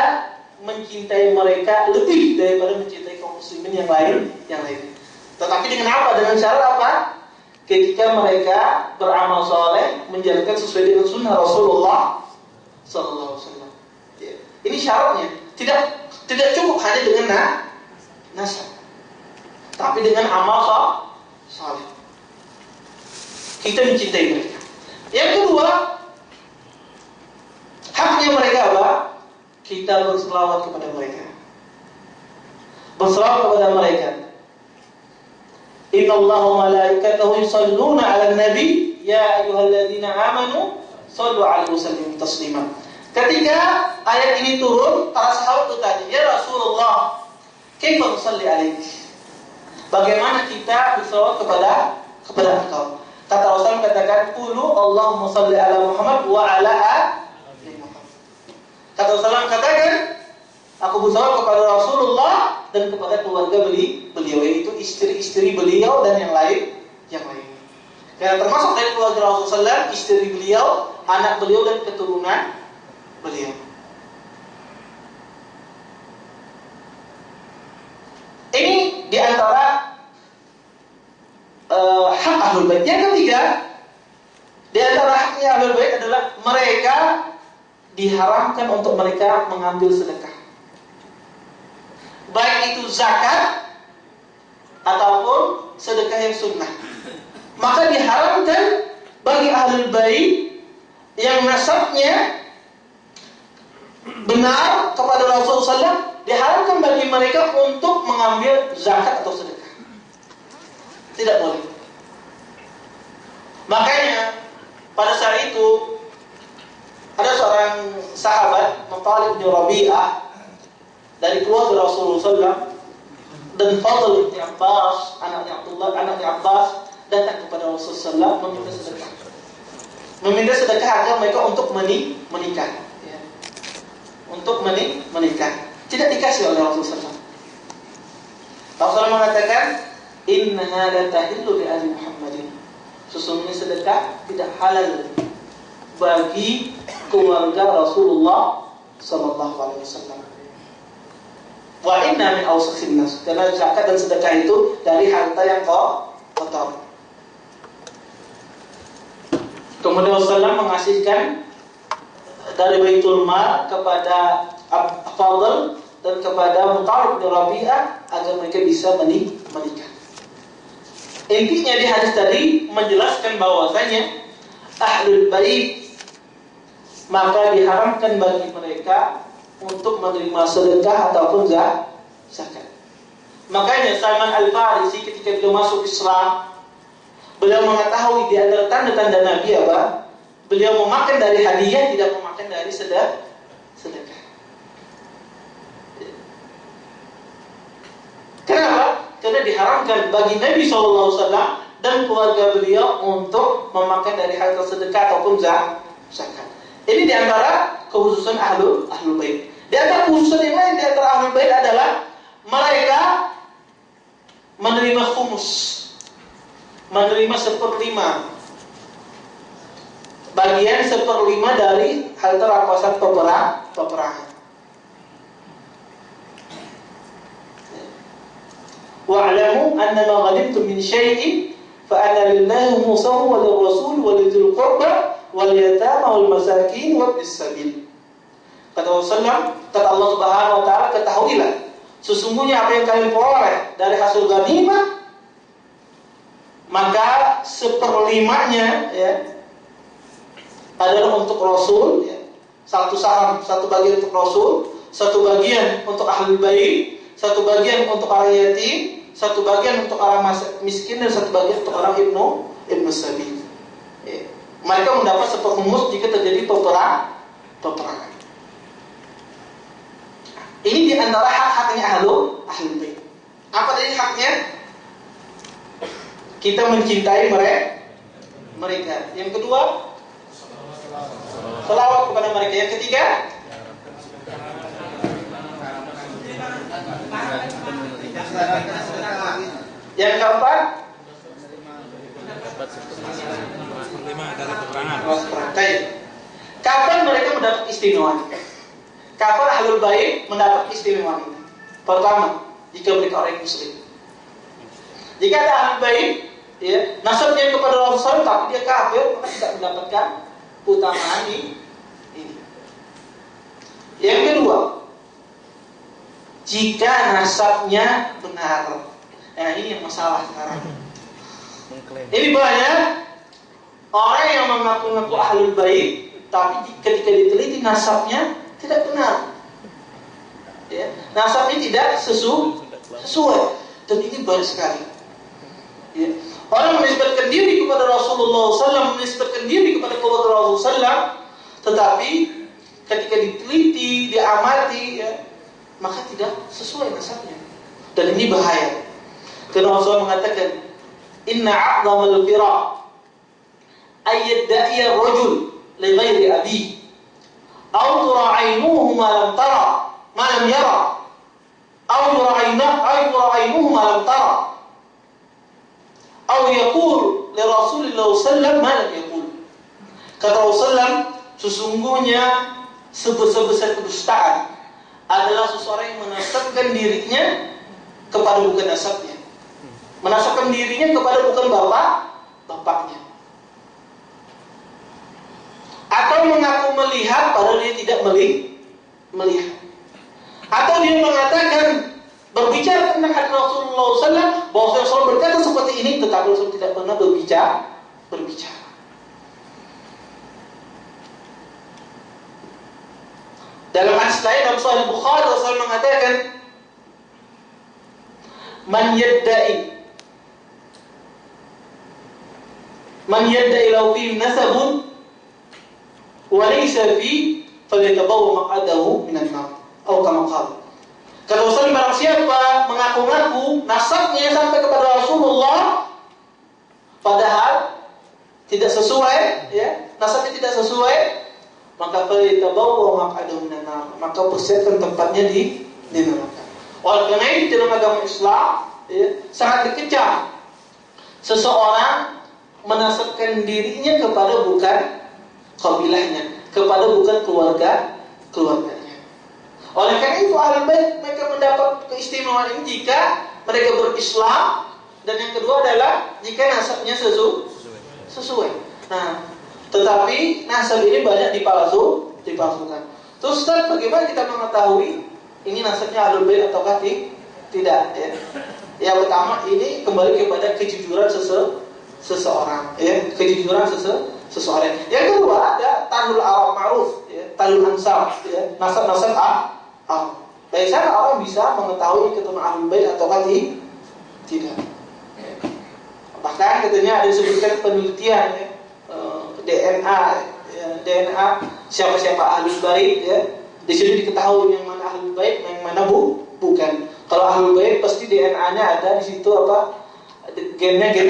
mencintai mereka lebih daripada mencintai kaum muslimin yang lainnya. Tetapi dengan apa? Dengan syarat apa? Ketika mereka beramal soleh, menjalankan sesuai dengan sunnah Rasulullah SAW. Ini syaratnya. Tidak cukup hanya dengan nasab, tapi dengan amal soleh. Kita mencintai mereka. Yang kedua, haknya mereka apa? Kita berselawat kepada mereka. Berselawat kepada mereka. Inna Allah wa malaikatahu yusalluna 'alan nabi ya ayyuhalladzina amanu sallu 'alaihi wa sallimu taslima. Ketika ayat ini turun, para sahabat bertanya, "Ya Rasulullah, kaifa nusalli 'alaik?" Bagaimana kita berselawat kepada engkau? Kata Rasul katakan, "Qulu Allahumma shalli 'ala Muhammad wa 'ala ali Muhammad." Kata Rasul katakan, aku berselawat kepada Rasulullah dan kepada keluarga beliau, yaitu istri-istri beliau dan yang lain. Karena termasuk dari keluarga Rasulullah, istri beliau, anak beliau dan keturunan beliau. Ini diantara hak ahlul bait. Yang ketiga, diantara haknya ahlul bait adalah mereka diharamkan untuk mereka mengambil sedekah, baik itu zakat ataupun sedekah yang sunnah. Maka diharamkan bagi ahlul bait yang nasabnya benar kepada Rasulullah SAW, diharamkan bagi mereka untuk mengambil zakat atau sedekah. Tidak boleh. Makanya pada saat itu ada seorang sahabat, Muttalib bin Rabi'ah, dari keluarga Rasulullah SAW, dan Fadl bin Abbas, anaknya Abdullah, anaknya Abbas, datang kepada Rasulullah SAW meminta sedekah agar mereka untuk menikah, untuk menikah. Tidak dikasih oleh Rasulullah SAW. Rasulullah mengatakan, "Innaha la tahillu li ali Muhammadin." Sesungguhnya sedekah tidak halal bagi keluarga Rasulullah SAW. Wa inna min awsakhin nas. Karena zakat dan sedekah itu dari harta yang kotor. Kemudian Rasulullah mengasihkan dari Baitul Mal kepada Fadl dan kepada Muttalib bin Rabi'ah agar mereka bisa menikah. Intinya di hadis tadi menjelaskan bahwasanya ahlul bait maka diharamkan bagi mereka untuk menerima sedekah ataupun zakat. Makanya Salman Al-Farisi ketika beliau masuk Islam, beliau mengetahui di antara tanda-tanda Nabi apa? Beliau memakan dari hadiah, tidak memakan dari sedekah. Kenapa? Karena diharamkan bagi Nabi SAW dan keluarga beliau untuk memakan dari harta sedekah ataupun zakat. Ini di antara kekhususan ahlul bait. Di antara kekhususan yang lain di antara ahlul bait adalah mereka menerima khumus, menerima 1/5, bagian 1/5 dari harta rampasan peperangan. wa'lamu annama ghanimtum min syai'in fa anna lillahi khumsahu wa lirrasul wa lidzil qurba wal yatama wal masakin wa bis sabil. Kata Rasulullah, kata Allah Subhanahu wa taala, ketahuilah sesungguhnya apa yang kalian peroleh dari hasil ghanimah, maka 1/5-nya ya adalah untuk Rasul, ya. Satu saham, satu bagian untuk Rasul, satu bagian untuk ahlul bait, satu bagian untuk orang yatim, satu bagian untuk orang miskin, dan satu bagian untuk orang ibnu sabil. Ya. Mereka mendapat 1/5 jika terjadi peperangan. Ini di antara hak-haknya ahlul bait. Apa tadi haknya? Kita mencintai mereka. Yang kedua, selawat kepada mereka. Yang ketiga, yang keempat, kapan mereka mendapat istimewa? Kapan ahlul bait mendapat istimewa ini? Pertama, jika mereka orang muslim. Jika ada ahlul bait, ya, nasabnya kepada Rasulullah tapi dia kafir, maka tidak mendapatkan keutamaan ini. Yang kedua, jika nasabnya benar. Nah, ini yang masalah sekarang. Ini banyak orang yang mengaku-ngaku ahlul bait, tapi ketika diteliti nasabnya tidak benar. Ya, nasabnya tidak sesuai. Dan ini banyak sekali. Ya. Orang menisbatkan diri kepada Rasulullah SAW, menisbatkan diri kepada keluarga Rasulullah SAW, tetapi ketika diteliti, diamati, ya, maka tidak sesuai nasabnya. Dan ini bahaya. Karena Rasulullah mengatakan, Inna a'zamal fira ayyadda'iya rajul li ghairi abi aw tura'ainuhu ma lam tara ma lam yara aw yura'ainuhu ma lam tara aw yaqul li Rasulillah sallallahu ma lam yaqul. Kata Rasulullah, sesungguhnya sebesar kedustaan adalah seseorang yang menasabkan dirinya kepada bukan nasabnya, menasabkan dirinya kepada bukan bapaknya, atau mengaku melihat padahal dia tidak melihat, atau dia mengatakan berbicara tentang hadis Rasulullah SAW bahwa Rasulullah berkata seperti ini, tetapi Rasul tidak pernah berbicara. Dalam hadis lain dalam Sahih Bukhari, Rasul mengatakan, Man yadda'i lahu fi nasabun wa laysa fi falyatabawwa maq'adahu minan nar. Atau kama qala. Kata Rasul, barang siapa mengaku-ngaku nasabnya sampai kepada Rasulullah padahal tidak sesuai, ya, nasabnya tidak sesuai, maka falyatabawwa maq'adahu minan nar. Maka persiapkan tempatnya di neraka. Oleh karena itu dalam agama Islam, ya, sangat dikecam seseorang menasabkan dirinya kepada bukan kabilahnya, kepada bukan keluarganya. Oleh karena itu ahlul bait mereka mendapat keistimewaan ini jika mereka berislam, dan yang kedua adalah jika nasabnya sesuai. Nah, tetapi nasab ini banyak dipalsukan. Terus Ustaz, bagaimana kita mengetahui ini nasabnya ahlul bait ataukah tidak? Ya. Yang pertama, ini kembali kepada kejujuran seseorang, ya, kejujuran seseorang. Yang kedua ada tanul arab ma'ruf, ya, tanul ansab, ya, nasab Arab. Dari sana orang bisa mengetahui keturunan ahlul bait ataukah tidak. Ya. Bahkan katanya ada disebutkan penelitian, ya, DNA, ya, DNA siapa-siapa ahlul bait, ya. Di sini diketahui yang mana ahlul bait, yang mana bukan. Kalau ahlul bait pasti DNA-nya ada di situ apa? Gennya gen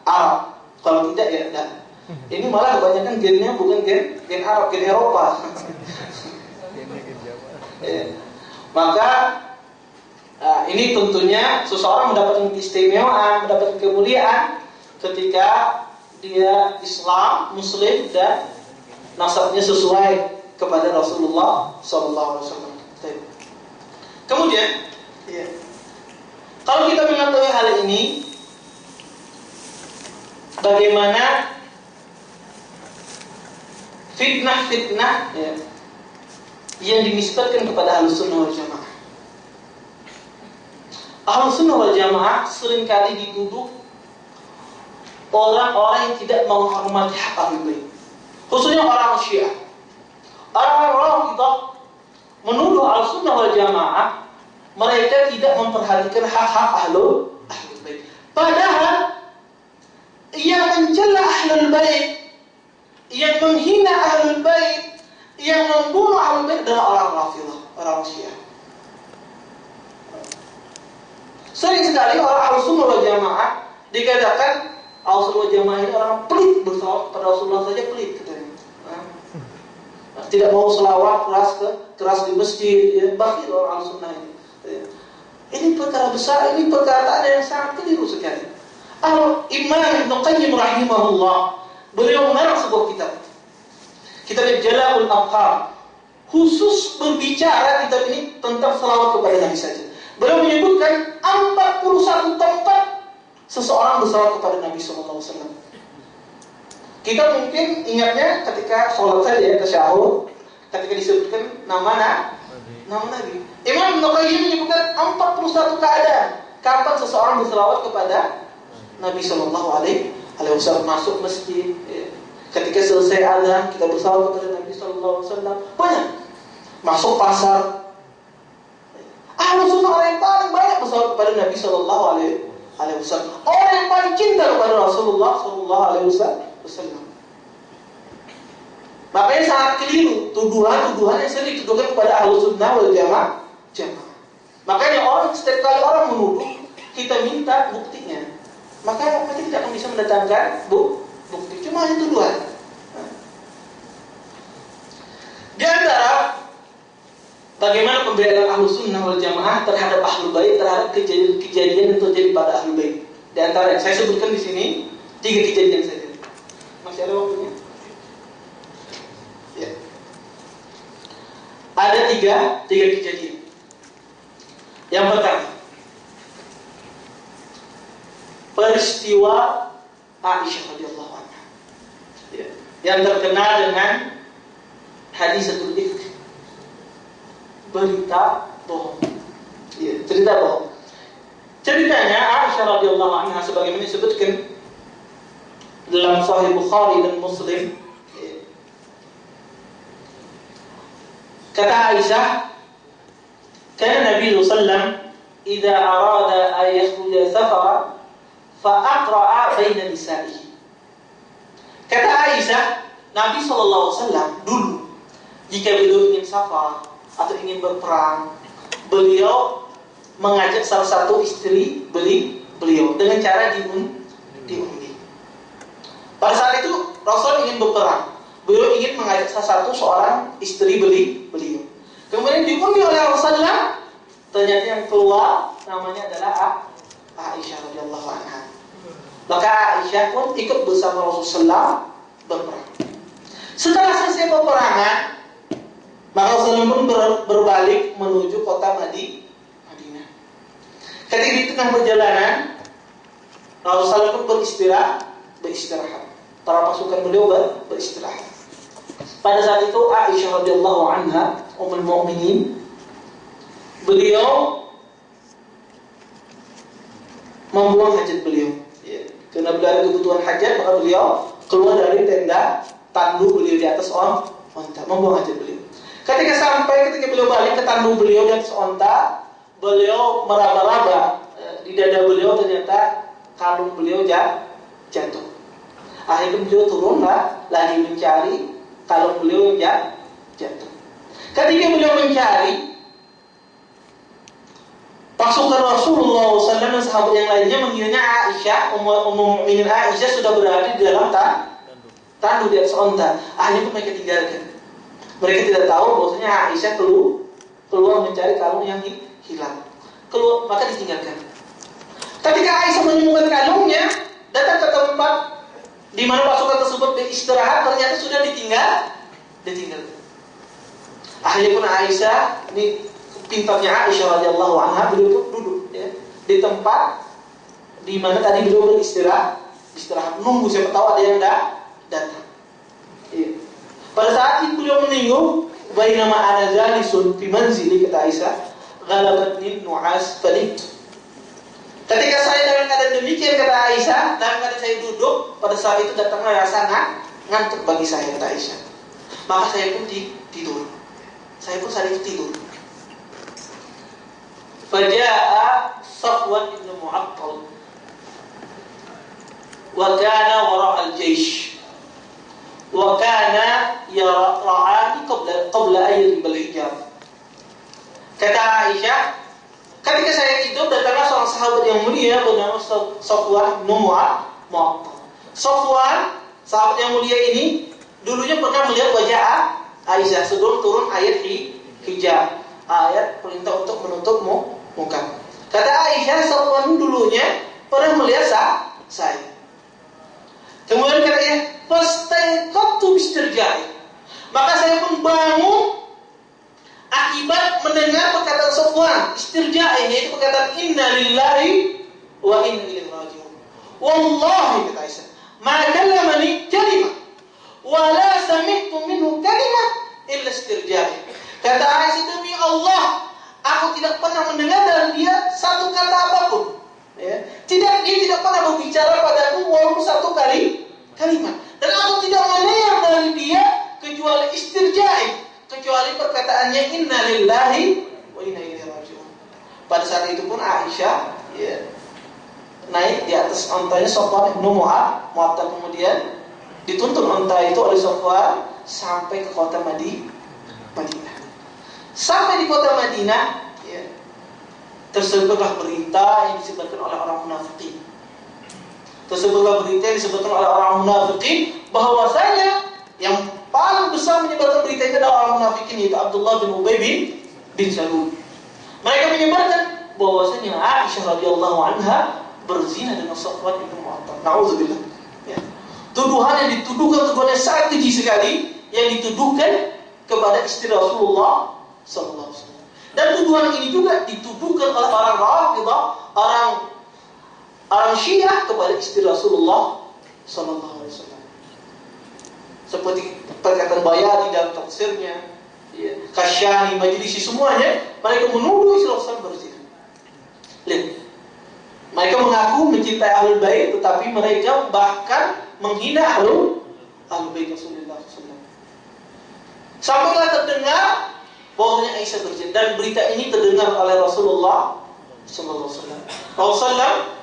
Arab. Kalau tidak ya tidak. Ini malah kebanyakan gennya bukan gen Arab, gen Eropa. Ya. Maka ini tentunya seseorang mendapatkan keistimewaan, mendapatkan kemuliaan ketika dia Islam, Muslim, dan nasabnya sesuai kepada Rasulullah SAW. Kemudian, ya, Kalau kita mengetahui hal ini, bagaimana fitnah-fitnah ya, yang dinisbatkan kepada Ahlussunnah wal Jamaah. Ahlussunnah wal Jamaah seringkali dituduh orang-orang yang tidak menghormati hak Ahlul Bait, khususnya orang Syiah. Orang Rafidhah menuduh Ahlussunnah wal Jamaah mereka tidak memperhatikan hak-hak Ahlul Bait. Padahal yang mencela Ahlul Bait, yang menghina Ahlul Bait, yang membunuh Ahlul Bait adalah orang Rafidhah, orang Syiah. Sering sekali orang Ahlussunnah wal Jamaah dikatakan Ahlussunnah wal Jamaah ini orang pelit, bersalawat kepada Rasulullah saja pelit katanya. Tidak mau selawat keras di masjid, ya, bakhil orang Ahlussunnah ini. Ini perkara besar, ini perkataan yang sangat keliru sekali. Imam Ibn Qayyim rahimahullah, beliau mengarang sebuah kitab Jala'ul Afham, khusus berbicara kitab ini tentang selawat kepada Nabi saja. Beliau menyebutkan 41 tempat seseorang berselawat kepada Nabi SAW. Kita mungkin ingatnya ketika sholat saja, tasyahud, ketika disebutkan nama Nabi. Imam Ibn Qayyim menyebutkan 41 keadaan kapan seseorang berselawat kepada Nabi SAW. Masuk masjid, ya. Ketika selesai azan kita berselawat kepada Nabi SAW. Banyak. Masuk pasar. Ahlussunnah orang yang paling banyak berselawat kepada Nabi SAW. Orang yang paling cinta kepada Rasulullah SAW. Makanya sangat keliru tuduhan-tuduhan yang sering dituduhkan kepada Ahlussunnah wal Jamaah. Makanya setiap kali orang menuduh, kita minta buktinya. Maka kita tidak akan bisa mendatangkan bukti, cuma hanya tuduhan. Di antara bagaimana pembelaan Ahlussunnah wal Jamaah terhadap Ahlul Bait, terhadap kejadian yang terjadi pada Ahlul Bait. Di antara yang saya sebutkan di sini 3 kejadian saja. Masih ada waktunya? Ya. Ada tiga kejadian. Yang pertama, peristiwa Aisyah radhiyallahu anha, ya, yang terkenal dengan hadisatul ifk, berita bohong. Ya, cerita bohong. Ceritanya Aisyah radhiyallahu anha sebagaimana disebutkan dalam Sahih Bukhari dan Muslim. Kata Aisyah, kana Nabi sallallahu alaihi wasallam idza arada an yakhruja safara fa aqra'a baina nisa'ihi. Kata Aisyah, Nabi sallallahu alaihi wasallam dulu jika beliau ingin safar atau ingin berperang, beliau mengajak salah satu istri beliau dengan cara diundi. Pada saat itu Rasul ingin berperang. Beliau ingin mengajak seorang istri beliau. Kemudian diundi oleh Rasulullah. Ternyata yang keluar namanya adalah Aisyah radhiyallahu anha. Maka Aisyah pun ikut bersama Rasulullah berperang. Setelah selesai peperangan, maka Rasulullah pun berbalik menuju kota Madinah. Ketika di tengah perjalanan, Rasulullah pun beristirahat. Para pasukan beliau beristirahat. Pada saat itu Aisyah radhiyallahu anha, ummul mukminin, beliau membuang hajat beliau. Ya. Karena beliau ada kebutuhan hajat, maka beliau keluar dari tenda, tandu beliau di atas onta, membuang hajat beliau. Ketika beliau balik ke tandu beliau di atas onta, beliau meraba-raba di dada beliau, ternyata kalung beliau jatuh. Akhirnya beliau turunlah lagi mencari kalung beliau yang jatuh. Ketika beliau mencari, pasukan Rasulullah SAW dan sahabat yang lainnya mengiranya Aisyah, Ummul Mukminin Aisyah sudah berada di dalam tandu di atas onta. Akhirnya mereka tinggalkan. Mereka tidak tahu bahwasanya Aisyah keluar mencari kalung yang hilang. Maka ditinggalkan. Ketika Aisyah menemukan kalungnya, datang ke tempat di mana pasukan tersebut beristirahat, ternyata sudah ditinggal. Akhirnya pun Aisyah, ini pintarnya Aisyah radhiyallahu anha, beliau pun duduk, ya. di tempat di mana tadi beliau beristirahat, nunggu siapa tahu ada yang datang. Iya. Pada saat itu beliau menunggu, bainama ana jalisun fi manzili, kata Aisyah, ghalabatni nu'as falit. Ketika saya dalam keadaan demikian, kata Aisyah, dalam keadaan saya duduk, pada saat itu datanglah rasa ngantuk bagi saya, kata Aisyah. Maka saya pun tidur. Saya pun saat itu tidur. Faja'a Safwan ibn Mu'attal wa kana wara' al-jaysh wa kana yara'ani qabla ayyul hijab. Kata Aisyah, ketika saya tidur, datanglah seorang sahabat yang mulia bernama Safwan bin Mu'attal. Safwan, sahabat yang mulia ini, dulunya pernah melihat wajah Aisyah sebelum turun ayat hijab, ayat perintah untuk menutup muka. Kata Aisyah, Safwan dulunya pernah melihat saya. Kemudian katanya, fastaiqatu bistirja'i. Maka saya pun bangun akibat mendengar perkataan Safwan, istirja'i, yaitu perkataan inna lillahi wa inna ilaihi raji'un. Wallahi, kata Aisyah, ma kallamani kalimah wa la sami'tu minhu kalimah illa istirja'i. Kata Aisyah, demi Allah, aku tidak pernah mendengar dari dia satu kata apapun. Ya. Dia tidak pernah berbicara padaku walaupun satu kalimat. Dan aku tidak mendengar dari dia kecuali istirja'i, kecuali perkataannya inna lillahi wa inna ilaihi raji'un. Pada saat itu pun Aisyah naik di atas ontanya Safwan bin Mu'attal, kemudian dituntun onta itu oleh Safwan sampai ke kota Madinah. Sampai di kota Madinah, tersebarlah berita yang disebarkan oleh orang munafikin. Bahwasanya yang paling besar menyebarkan berita itu adalah orang munafikin, yaitu Abdullah bin Ubay bin Salul. Mereka menyebarkan bahwasanya Aisyah radhiyallahu anha berzina dengan Safwan bin Mu'attal. Nauzubillah. Ya. Tuduhan yang sangat keji sekali yang dituduhkan kepada istri Rasulullah sallallahu alaihi wasallam. Dan tuduhan ini juga dituduhkan oleh orang Rafidah, orang Syiah kepada istri Rasulullah sallallahu alaihi wasallam. Seperti perkataan Bayani dalam tafsirnya, Kasyani, Majlisi, semuanya mereka menuduh istri Rasulullah berzina. Lihat, mereka mengaku mencintai Ahlul Bait, tetapi mereka bahkan menghina Ahlul Bait Rasulullah SAW. Sampailah terdengar bahwasanya Aisyah berzina, dan berita ini terdengar oleh Rasulullah SAW. Rasulullah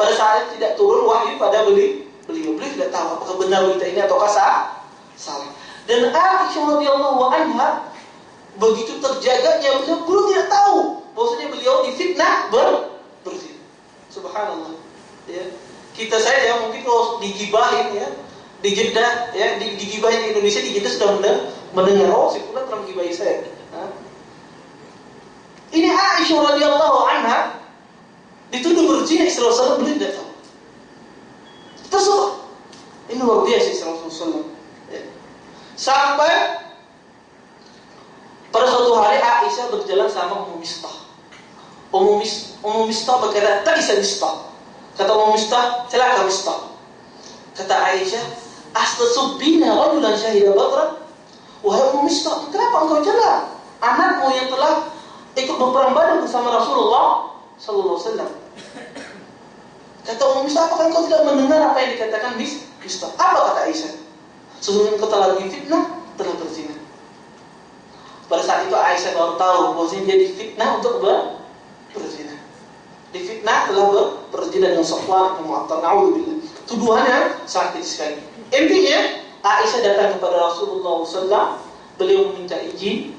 pada saat itu tidak turun wahyu pada beliau. Beliau tidak tahu apakah benar berita ini ataukah salah. Dan Aisyah radhiyallahu anha begitu terjaganya, beliau tidak tahu bahwasanya beliau difitnah berzina. Subhanallah. Ya. Kita saja mungkin kalau digibahin di Jeddah, digibahin di Indonesia, di Jeddah sudah mendengar, si fulan telah menggibahi saya. Ini Aisyah radhiyallahu anha dituduh berzina istri Rasulullah, beliau tidak tahu. Tersuruh. Ini luar biasa istri Rasulullah. Ya. Sampai pada suatu hari Aisyah berjalan sama Ummu Mistah. Ummu Mistah berkata, "Ta'isa Mistah." Kata Ummu Mistah, "Celaka Mistah." Kata Aisyah, "Astasubbina rajulan syahida Badran?" Wahai Ummu Mistah, kenapa engkau cela anakmu yang telah ikut berperang Badar bersama Rasulullah sallallahu alaihi wasallam? Kata Ummu Mistah, apakah engkau tidak mendengar apa yang dikatakan Mistah? Apa kata Aisyah? Sesungguhnya engkau telah difitnah, telah berzina. Pada saat itu Aisyah baru tahu bahwasanya dia difitnah untuk berzina. Difitnah telah berzina dengan Safwan bin Mu'attal. Nauzubillah. Tuduhannya sangat keji sekali. Intinya Aisyah datang kepada Rasulullah SAW. Beliau meminta izin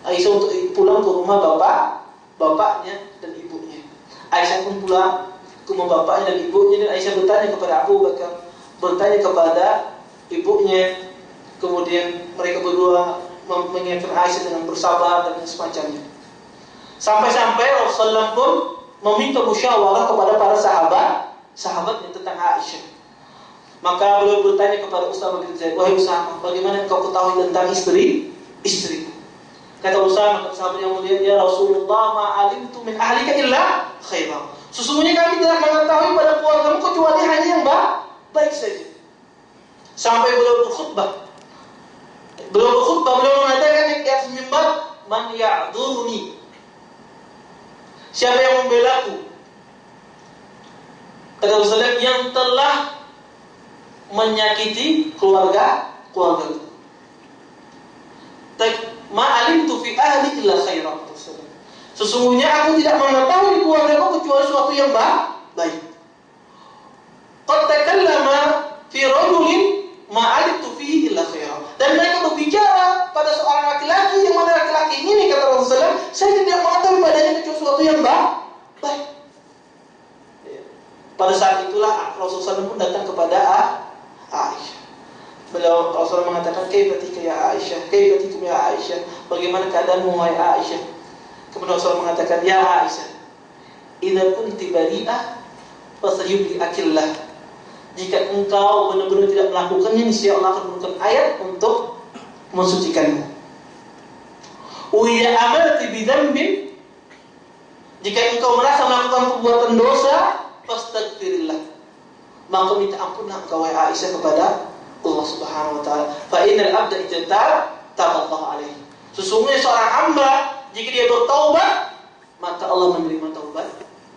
Aisyah untuk pulang ke rumah bapaknya dan ibunya. Aisyah pun pulang ke rumah bapaknya dan ibunya, dan Aisyah bertanya kepada Abu Bakar, bertanya kepada ibunya. Kemudian mereka berdua mengingatkan Aisyah dengan bersabar dan semacamnya. Sampai-sampai Rasulullah pun meminta musyawarah kepada para sahabatnya tentang Aisyah. Maka beliau bertanya kepada Usamah bin Zaid, "Wahai Usamah, bagaimana engkau ketahui tentang istri?" Kata Usama, kata sahabat yang mulia, ya Rasulullah, ma'alimtu min ahlika illa khairah. Sesungguhnya kami tidak mengetahui pada keluargamu kecuali hanya yang baik saja. Sampai beliau berkhutbah. Beliau mengatakan di atas mimbar, man ya'dzuruni. Siapa yang membelaku? Kata Rasulullah, yang telah menyakiti keluarga itu. Ma'alimtu fi ahli illa khairan. Sesungguhnya aku tidak mengetahui keluargaku kecuali sesuatu yang baik. Qad takallama fi rajulin ma'alimtu fihi illa khairan. Dan mereka berbicara pada seorang laki-laki yang mana laki-laki ini, kata Rasulullah, saya tidak mengetahui padanya kecuali sesuatu yang baik. Pada saat itulah Rasulullah pun datang kepada Aisyah. Beliau Rasulullah mengatakan, "Kaifatika ya Aisyah? Kaifatikum ya Aisyah? Bagaimana keadaanmu wahai Aisyah?" Kemudian Rasulullah mengatakan, "Ya Aisyah, idza kunti bari'ah fasayubli'akillah." Jika engkau benar-benar tidak melakukannya, niscaya Allah akan menurunkan ayat untuk mensucikanmu. Wa idza amarti bidzambin, jika engkau merasa melakukan perbuatan dosa, fastaghfirillah, maka minta ampunlah engkau wahai Aisyah kepada Allah Subhanahu wa taala. Fa innal abda idza taballahu alaihi. Sesungguhnya seorang hamba jika dia bertaubat, maka Allah menerima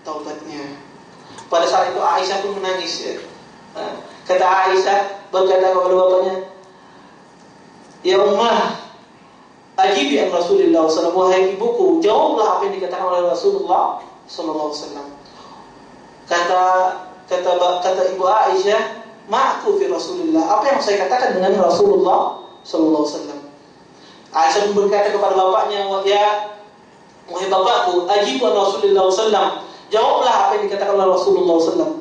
taubatnya. Pada saat itu Aisyah pun menangis ya. Kata Aisyah berkata kepada bapaknya, "Ya ummah, ajibi an Rasulullah sallallahu alaihi wasallam, wahai ibuku, jawablah apa yang dikatakan oleh Rasulullah sallallahu alaihi wasallam." Kata ibu Aisyah, "Ma'aku fi Rasulillah." Apa yang saya katakan dengan Rasulullah sallallahu alaihi wasallam? Aisyah pun berkata kepada bapaknya, "Wahai bapakku, ajibu an Rasulillah sallallahu alaihi wasallam." Jawablah apa yang dikatakan oleh Rasulullah sallallahu alaihi wasallam.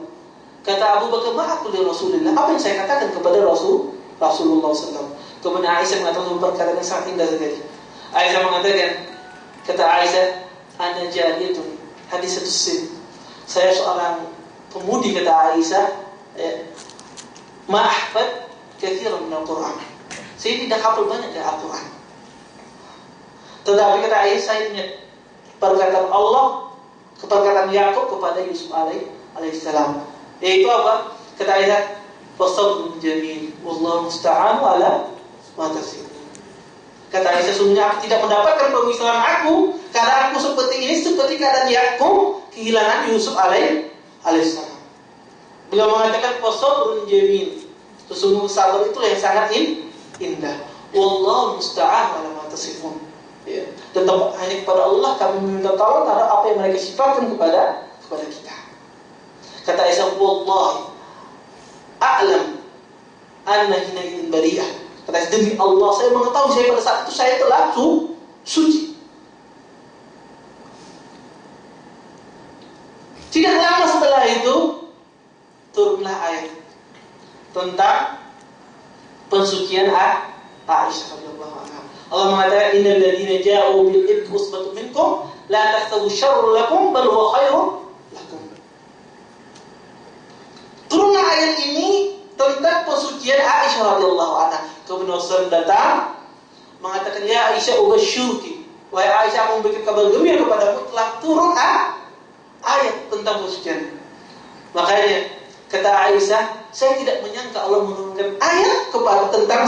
Kata Abu Bakar, "Ma'aku li Rasulillah." Apa yang saya katakan kepada Rasulullah sallallahu alaihi wasallam? Kemudian Aisyah mengatakan perkataan yang sangat indah sekali. Aisyah mengatakan, kata Aisyah, "Ana jariyatun hadisatus sin." Saya seorang pemudi, kata Aisyah, ma'ahfad katsiran min al-Qur'an. Saya tidak hafal banyak dari Al-Qur'an. Tetapi kata Aisyah, saya ingat perkataan Allah, perkataan Yakub kepada Yusuf alaihissalam. Yaitu apa? Kata Aisyah, "Fasabrun jamil, wallahu musta'an ala ma tasifun." Kata Aisyah, sesungguhnya aku tidak mendapatkan penyesalan aku karena aku seperti ini, seperti keadaan Yakub kehilangan Yusuf alaihissalam. Beliau mengatakan, "Fasabrun jamil." Sesungguhnya sabar itu yang sangat indah. Wallahu musta'an ala ma tasifun. Ya. Dan hanya kepada Allah kami meminta tolong terhadap apa yang mereka sifatkan kepada kita. Kata Aisyah, "Wallahi a'lam anna hinaidin bari'ah." Kata Aisyah, demi Allah saya mengetahui saya pada saat itu saya telah suci. Tidak lama setelah itu turunlah ayat tentang pensucian Aisyah radhiyallahu anha. Allah mengatakan, "Innal ladzina ja'u bil ifki usbatun minkum la tahsabu syarran lakum bal huwa khairun lakum." Turunlah ayat ini tentang pensucian Aisyah radhiyallahu anha. Kemudian Rasul datang mengatakan, "Ya Aisyah, ubasyuruki." Wahai Aisyah, aku memberikan kabar gembira kepadamu, telah turun ayat tentang pensucian. Makanya kata Aisyah, saya tidak menyangka Allah menurunkan ayat kepada tentang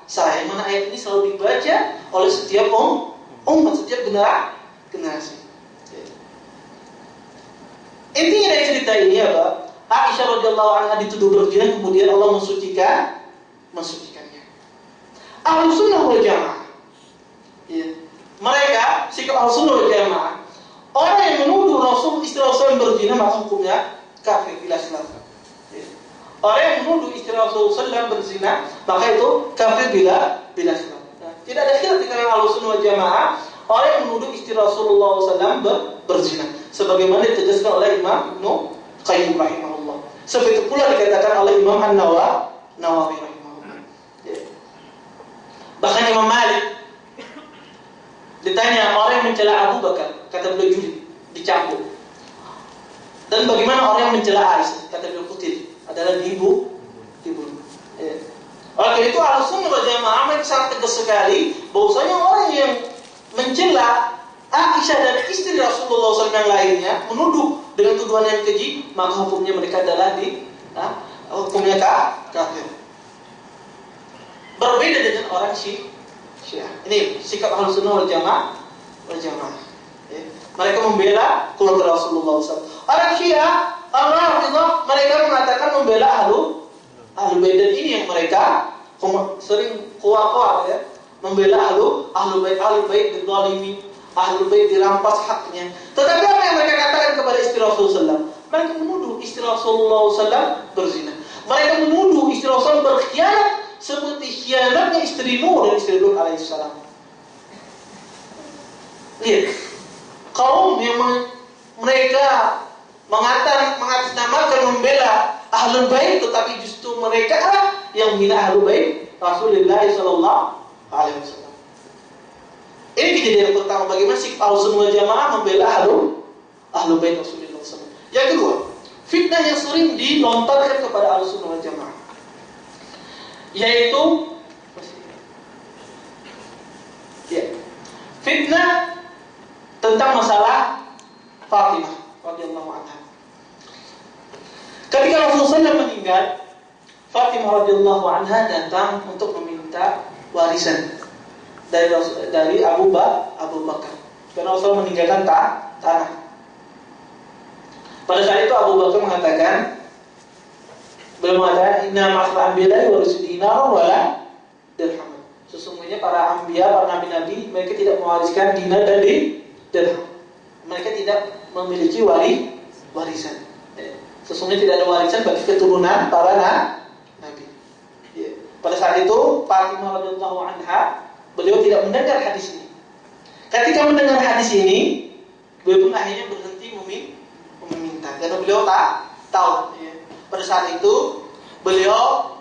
saya. Mana ayat ini selalu dibaca oleh setiap umat, setiap generasi. Intinya dari cerita ini apa? Aisyah radhiyallahu anha dituduh berzina, kemudian Allah mensucikannya. Ahlus Sunnah wal Jamaah, ya. Mereka sikap Ahlus Sunnah wal Jamaah, orang yang menuduh istri Rasul berzina maka hukumnya kafir bila khilaf. Ya. Orang yang menuduh istri Rasulullah berzina maka itu kafir bila khilaf. Nah, tidak ada khilaf di kalangan Ahlus Sunnah wal Jamaah orang yang menuduh istri Rasulullah SAW berzina, sebagaimana ditegaskan oleh Imam Ibnu Qayyim rahimahullah. Seperti pula dikatakan oleh Imam An-Nawawi rahimahullah. Ya. Bahkan Imam Malik ditanya orang yang mencela Abu Bakar, kata beliau juli, dicampur. Dan bagaimana orang yang mencela Aisyah, kata beliau kutil, adalah dibunuh. Ya. Oleh karena itu Ahlus Sunnah wal Jamaah sangat tegas sekali bahwasanya orang yang mencela Aisyah dan istri Rasulullah SAW yang lainnya, menuduh dengan tuduhan yang keji, maka hukumnya mereka adalah hukumnya kafir. Berbeda dengan orang Syiah. Ini sikap Ahlus Sunnah wal Jamaah. Ya. Mereka membela keluarga Rasulullah SAW. Orang Syiah, Ar-Rafidhah, mereka mengatakan membela Ahlul Bait, dan ini yang mereka sering kuat ya, membela Ahlul Bait dizalimi, Ahlul Bait dirampas haknya. Tetapi apa yang mereka katakan kepada istri Rasulullah SAW? Mereka menuduh istri Rasulullah SAW berzina. Mereka menuduh istri Rasulullah berkhianat seperti khianatnya istri Nuh dan istri Lut alaihissalam. Lihat, kaum yang mereka mengatasnamakan membela Ahlul Bait, tetapi justru mereka lah yang menghina Ahlul Bait Rasulullah sallallahu alaihi wasallam. Ini kejadian pertama, bagaimana sikap Ahlus Sunnah wal Jamaah membela Ahlul Bait Rasulullah SAW. Yang kedua, fitnah yang sering dilontarkan kepada Ahlus Sunnah wal Jamaah, yaitu fitnah tentang masalah Fatimah radhiyallahu anha. Ketika Rasulullah SAW meninggal, Fatimah radhiyallahu anha datang untuk meminta warisan dari Abu Bakar, karena Rasulullah meninggalkan tanah. Pada saat itu Abu Bakar mengatakan, inna ma'asral anbiya'i warisu dinar wala dirham. Sesungguhnya para anbiya, para nabi-nabi, mereka tidak mewariskan dinar dan dirham. Mereka tidak memiliki warisan. Sesungguhnya tidak ada warisan bagi keturunan para nabi. Pada saat itu Fatimah radhiyallahu anha, beliau tidak mendengar hadis ini. Ketika mendengar hadis ini, beliau pun akhirnya berhenti meminta, karena beliau tak tahu. Pada saat itu beliau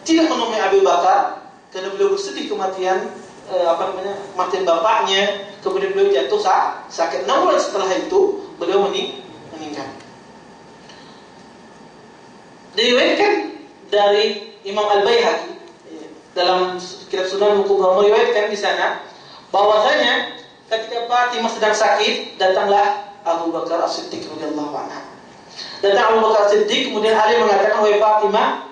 tidak menemui Abu Bakar, karena beliau bersedih kematian kematian bapaknya. Kemudian beliau jatuh sakit. 6 bulan setelah itu beliau meninggal. Diriwayatkan dari Imam Al-Baihaqi dalam kitab Sunan Kubra, meriwayatkan di sana bahwasanya ketika Fatimah sedang sakit, datanglah Abu Bakar As-Siddiq radhiyallahu anhu. Datang Abu Bakar As-Siddiq, kemudian Ali mengatakan, "Wahai Fatimah,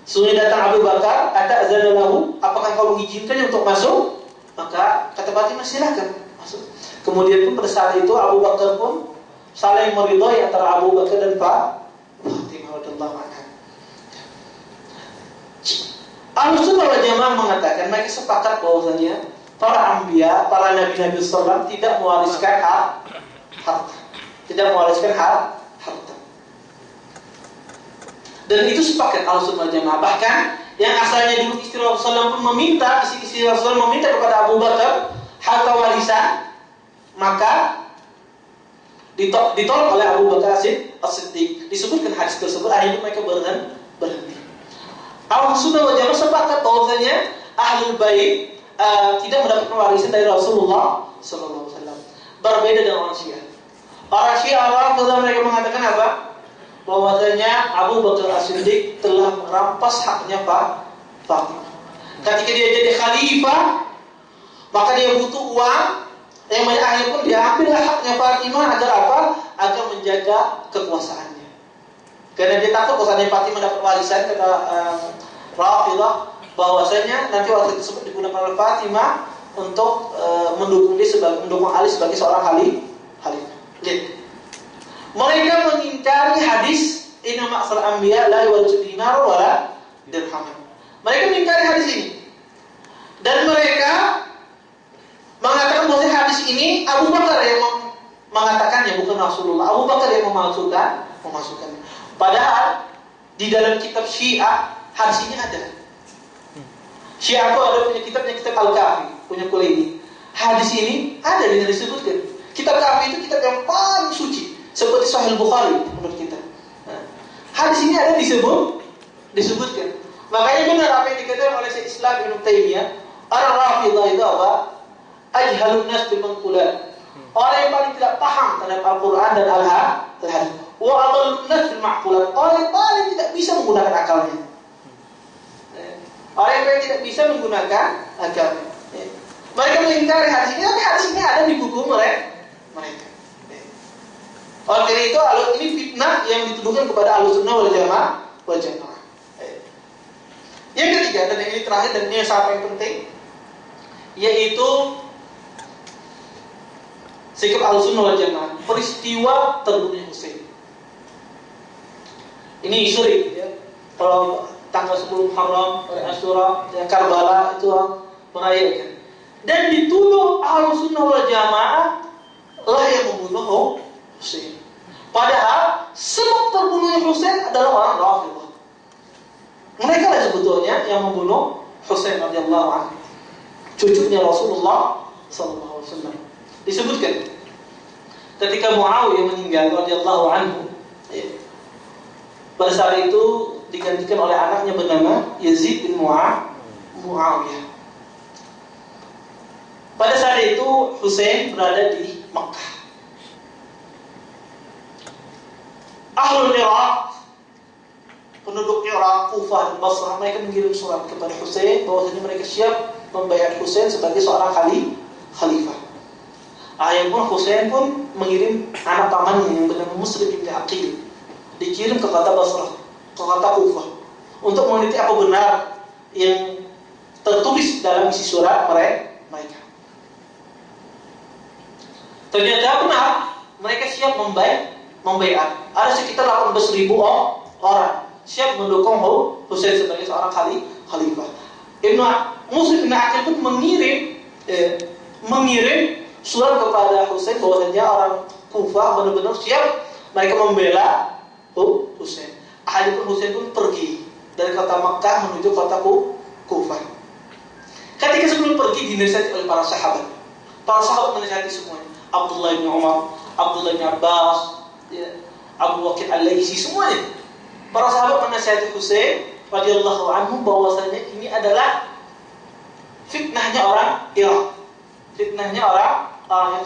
sesungguhnya datang Abu Bakar, ata'zanu lahu, apakah kau mengizinkannya untuk masuk?" Maka kata Fatimah, "Silakan masuk." Kemudian pun pada saat itu Abu Bakar pun saling meridhai antara Abu Bakar dan Fatimah radhiyallahu anha. Ahlus Sunnah wal Jamaah mengatakan, mereka sepakat bahwasanya para anbiya, para nabi-nabi sallallahu tidak mewariskan harta. Tidak mewariskan harta. Dan itu sepakat Ahlus Sunnah wal Jamaah. Bahkan yang asalnya dulu istri Rasulullah pun meminta, istri Rasulullah meminta kepada Abu Bakar harta warisan, maka ditolak oleh Abu Bakar As-Siddiq. Disebutkan hadis tersebut, akhirnya mereka berhenti. Ahlus Sunnah wal Jamaah sepakat bahwasanya Ahlul Bait tidak mendapatkan warisan dari Rasulullah sallallahu alaihi wasallam. Berbeda dengan orang Syiah. Orang Syiah mereka mengatakan apa? Bahwasanya Abu Bakar As-Siddiq telah merampas haknya Fatimah. Ketika dia jadi khalifah, maka dia butuh uang, yang banyak akhirnya pun dia ambillah haknya Fatimah agar apa? Agar menjaga kekuasaannya. Karena dia takut bahwasanya Fatimah dapat warisan, kata Rafidhah, bahwasanya nanti warisan tersebut digunakan oleh Fatimah untuk mendukung Ali sebagai seorang khalifah. Lihat. Mereka mengingkari hadis inna ma'asral anbiya la yuwarisu dinar wala dirham. Mereka mengingkari hadis ini. Dan mereka mengatakan bahwa hadis ini Abu Bakar yang mengatakannya, bukan Rasulullah. Abu Bakar yang memasukkannya. Padahal di dalam kitab Syiah hadis ini ada. Syiah itu ada punya kitab Al-Kafi, punya Kulaini. Hadis ini ada dengan disebutkan. Kitab Kafi itu kitab yang paling suci, seperti Sahih Bukhari menurut kita. Hadis ini ada disebutkan. Makanya benar apa yang dikatakan oleh Syekh Islam Ibnu Taimiyah, Ar-Rafidhah itu apa? Ajhalun nas bil manqulat. Orang yang paling tidak paham terhadap Al-Quran dan Al-Hadis. Wa adallun nas bil ma'qulat. Orang yang paling tidak bisa menggunakan akalnya. Orang yang tidak bisa menggunakan akalnya. Ya. Mereka mengingkari hadis ini, tapi hadis ini ada di buku mereka. Ya. Oleh karena itu, ini fitnah yang dituduhkan kepada Ahlussunnah wal Jamaah. Ya. Yang ketiga, dan ini terakhir dan ini yang sangat penting, yaitu sikap Ahlussunnah wal Jamaah peristiwa terbunuhnya Husain. Ini sering ya. Kalau tanggal 10 Muharram, Asyura, ya, Karbala itu merayakan. Dan dituduh Ahlussunnah wal Jamaah lah yang membunuh Husain. Padahal sebab terbunuhnya Husain adalah orang Rafidhah. Mereka lah sebetulnya yang membunuh Husain radhiyallahu anhu, cucunya Rasulullah sallallahu alaihi wasallam. Disebutkan ketika Muawiyah meninggal radhiyallahu anhu, ya, pada saat itu digantikan oleh anaknya bernama Yazid bin Muawiyah. Pada saat itu Husain berada di Makkah. Ahlul Iraq, penduduk Irak, Kufah dan Basrah, mereka mengirim surat kepada Husain bahwasanya mereka siap membayar Husain sebagai seorang khalifah. Akhirnya Husain pun mengirim anak pamannya yang bernama Muslim bin Aqil, dikirim ke kota Basrah, ke kota Kufah, untuk meneliti apa benar yang tertulis dalam isi surat mereka. Ternyata benar, mereka siap membaiat. Ada sekitar 18.000 orang siap mendukung Husain sebagai seorang khalifah. Muslim bin Aqil pun mengirim surat kepada Husain bahwasanya orang Kufah benar-benar siap mereka membela Husain. Akhirnya Husain pun pergi dari kota Makkah menuju kota Kufah. Ketika sebelum pergi dinasihati oleh para sahabat. Para sahabat menasihati semuanya. Abdullah bin Umar, Abdullah bin Abbas, ya, Abu Waqid al-Laisi, semuanya. Para sahabat menasihati Husain radhiyallahu anhu bahwasanya ini adalah fitnahnya orang Irak. Fitnahnya orang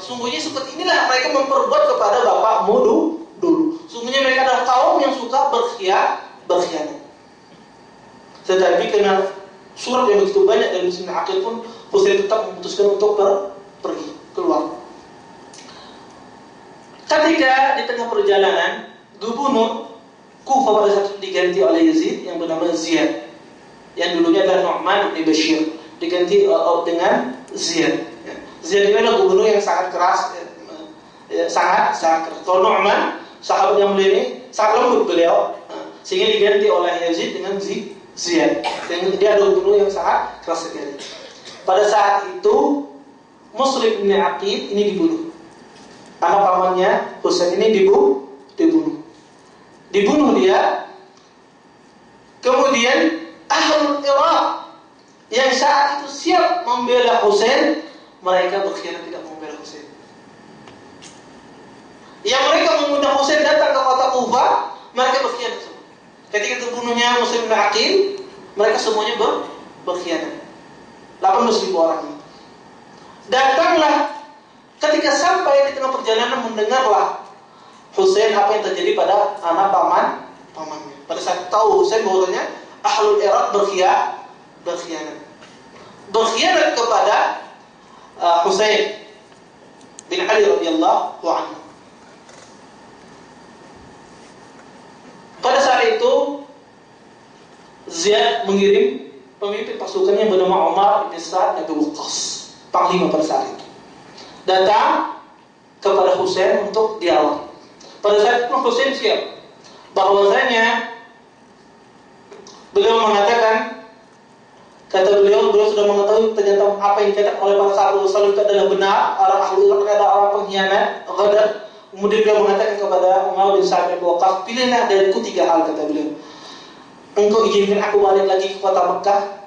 sungguhnya seperti inilah mereka memperbuat kepada bapakmu dulu. Sungguhnya mereka adalah kaum yang suka berkhianat. Tetapi karena surat yang begitu banyak dari Muslim Aqil pun Husain tetap memutuskan untuk pergi keluar. Ketika di tengah perjalanan, gubernur Kufah pada saat itu diganti oleh Yazid yang bernama Ziyad, yang dulunya adalah Nu'man bin Bashir, diganti dengan Ziyad. Ziyad ini adalah gubernur yang sangat keras, sangat keras. Kalau Nu'man, sahabat yang mulia ini sangat lembut beliau, sehingga diganti oleh Yazid dengan Ziyad. Dia adalah gubernur yang sangat keras sekali. Pada saat itu Muslim bin Aqil ini dibunuh. Anak pamannya Husain ini dibunuh dia. Kemudian Ahlul Iraq yang saat itu siap membela Husain, mereka berkhianat tidak membela Husain. Yang mereka mengundang Husain datang ke kota Kufah, mereka berkhianat semua. Ketika terbunuhnya Muslim bin Aqil, mereka semuanya berkhianat. 18.000 orang. Datanglah. Ketika sampai di tengah perjalanan mendengarlah Husain apa yang terjadi pada anak pamannya. Pada saat tahu Husain bahwasanya Ahlul Iraq berkhianat kepada Husain bin Ali radhiyallahu anhu. Pada saat itu Ziyad mengirim pemimpin pasukannya yang bernama Umar bin Sa'ad bin Waqqas, panglima pada saat itu, datang kepada Husain untuk dialog. Pada saat itu Husain siap bahwasanya beliau mengatakan, kata beliau sudah mengetahui ternyata apa yang dikatakan oleh para sahabat Rasul itu adalah benar, orang ahli adalah orang pengkhianat, ghadar. Kemudian beliau mengatakan kepada Umar bin Sa'ad bin Waqqas, pilihlah dariku 3 hal, kata beliau. Engkau izinkan aku balik lagi ke kota Mekah,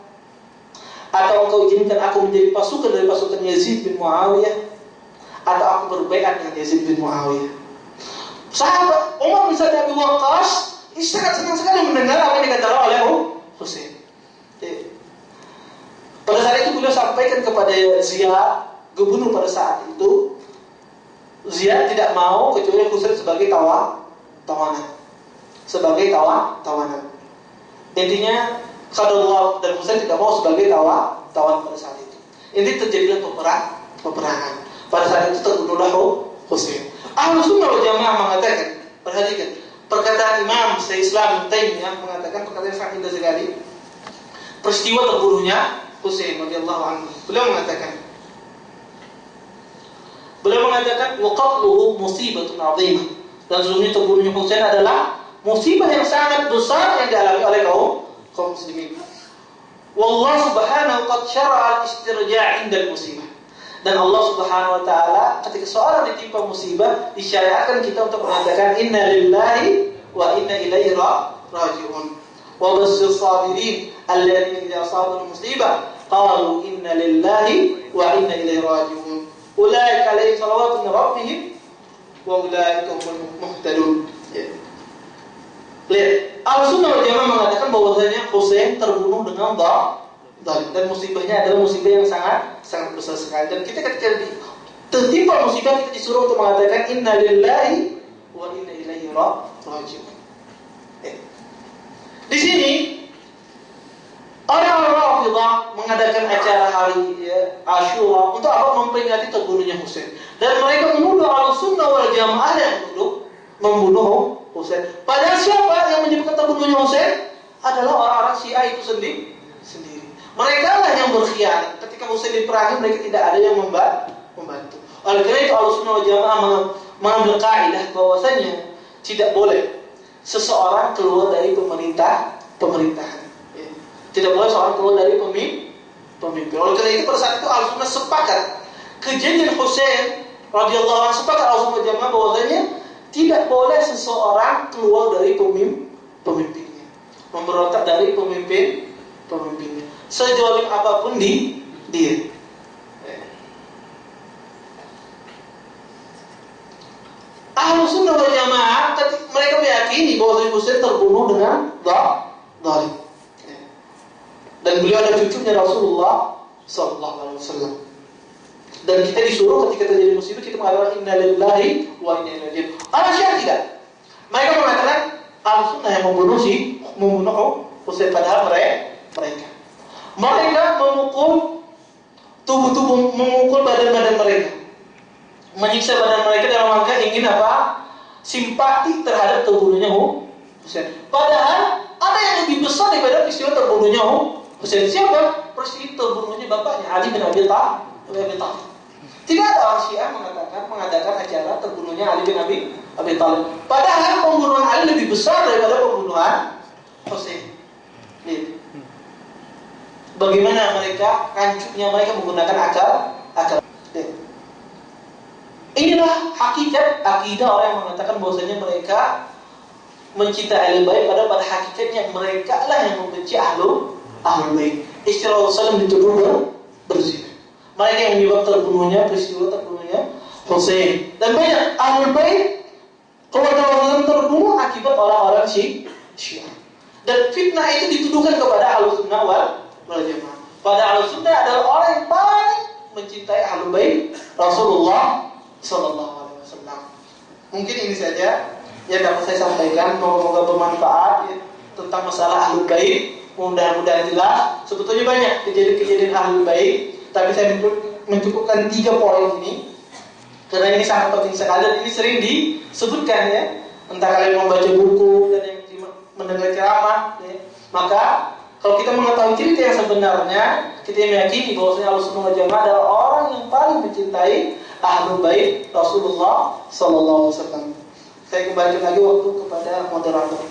atau engkau izinkan aku menjadi pasukan dari pasukan Yazid bin Muawiyah, atau aku berbaiat dengan Yazid bin Muawiyah. Sahabat Umar bin Sa'ad bin Waqqas sangat senang sekali mendengar apa yang dikatakan oleh Husain. Pada saat itu beliau sampaikan kepada Ziyad, gubernur pada saat itu. Ziyad tidak mau kecuali Husain sebagai tawanan. Sebagai tawanan. Intinya Qadullah dan Husain tidak mau sebagai tawanan pada saat itu. Ini terjadilah peperangan. Pada saat itu terbunuhlah Husain. Ahlus Sunnah wal Jamaah mengatakan, perhatikan perkataan Imam Syekhul Islam Ibnu Taimiyah mengatakan perkataan yang sangat indah sekali. Peristiwa terbunuhnya Husain radhiyallahu anhu. Beliau mengatakan wa qatluhu musibatun 'azimah. Dan sesungguhnya terbunuhnya Husain adalah musibah yang sangat besar yang dialami oleh kaum muslimin. Wallahu subhanahu qad syara'a al-istirja' 'inda al-musibah. Dan Allah Subhanahu wa taala ketika seorang ditimpa musibah disyariatkan kita untuk mengatakan inna lillahi wa inna ilaihi raji'un. Wa basyir sabirin alladziina idza asabahum musibah qalu inna lillahi wa inna ilaihi raji'un. Ulaika alaihim shalawatun min rabbihim wa ulaika humul muhtadun. Lihat, Ahlussunnah wal Jamaah mengatakan bahwasanya Husain terbunuh dengan dan musibahnya adalah musibah yang sangat besar sekali. Dan kita ketika tertimpa musibah kita disuruh untuk mengatakan inna lillahi wa inna ilaihi raji'un. Di sini orang-orang Rafidhah mengadakan acara hari Asyura untuk apa? Memperingati terbunuhnya Husain. Dan mereka menuduh Ahlussunnah wal Jamaah yang membunuh Husain. Padahal siapa yang menyebabkan terbunuhnya Husain? Adalah orang-orang Syiah itu sendiri. Mereka lah yang berkhianat. Ketika Husain diperangi, mereka tidak ada yang membantu. Oleh karena itu Ahlussunnah wal Jamaah mengambil kaidah bahwasanya tidak boleh seseorang keluar dari pemerintahan. Tidak boleh seorang keluar dari pemimpin. Oleh karena itu pada saat itu Ahlussunnah sepakat kejadian Husain radhiyallahu anhu, sepakat Ahlussunnah wal Jamaah bahwasanya tidak boleh seseorang keluar dari pemimpinnya, memberontak dari pemimpinnya. Sejolim apapun dia. Ahlussunnah wal Jamaah mereka meyakini bahwa Husain terbunuh dengan zalim. Dan beliau adalah cucunya Rasulullah sallallahu alaihi wasallam. Dan kita disuruh ketika terjadi musibah kita mengatakan inna lillahi wa inna ilaihi raji'un. Orang Syiah tidak. Mereka mengatakan Ahlussunnah yang membunuh Husain, padahal mereka memukul tubuh, memukul badan mereka, menyiksa badan mereka dalam rangka ingin apa? Simpati terhadap terbunuhnya Husain. Padahal ada yang lebih besar daripada peristiwa terbunuhnya Husain. Siapa? Peristiwa terbunuhnya bapaknya Ali bin Abi Thalib. Tidak ada orang Syiah mengadakan acara terbunuhnya Ali bin Abi Thalib. Padahal pembunuhan Ali lebih besar daripada pembunuhan Husain. Lihat. Bagaimana mereka rancuknya mereka menggunakan akal. Inilah hakikat akidah orang yang mengatakan bahwasanya mereka mencintai ahli bait, padahal pada hakikatnya mereka lah yang membenci ahlul bait. Istilah Rasulullah dituduh berzina. Mereka yang menyebab peristiwa terbunuhnya Husain. Dan banyak ahlul bait keluarga Rasulullah terbunuh akibat orang-orang Syiah. Dan fitnah itu dituduhkan kepada Ahlussunnah wal Jamaah. Pada Ahlussunnah adalah orang yang paling mencintai ahlul bait Rasulullah sallallahu alaihi wasallam. Mungkin ini saja yang dapat saya sampaikan. Semoga bermanfaat tentang masalah ahlul bait. Mudah-mudahan jelas. Sebetulnya banyak kejadian-kejadian ahlul bait, tapi saya mencukupkan 3 poin ini karena ini sangat penting sekali dan ini sering disebutkan ya. Entah kalian membaca buku dan yang mendengar ceramah ya. Maka kalau kita mengetahui cerita yang sebenarnya, kita meyakini bahwasanya Ahlussunnah wal Jamaah adalah orang yang paling mencintai ahlul bait Rasulullah sallallahu alaihi wasallam. Saya kembalikan lagi waktu kepada moderator.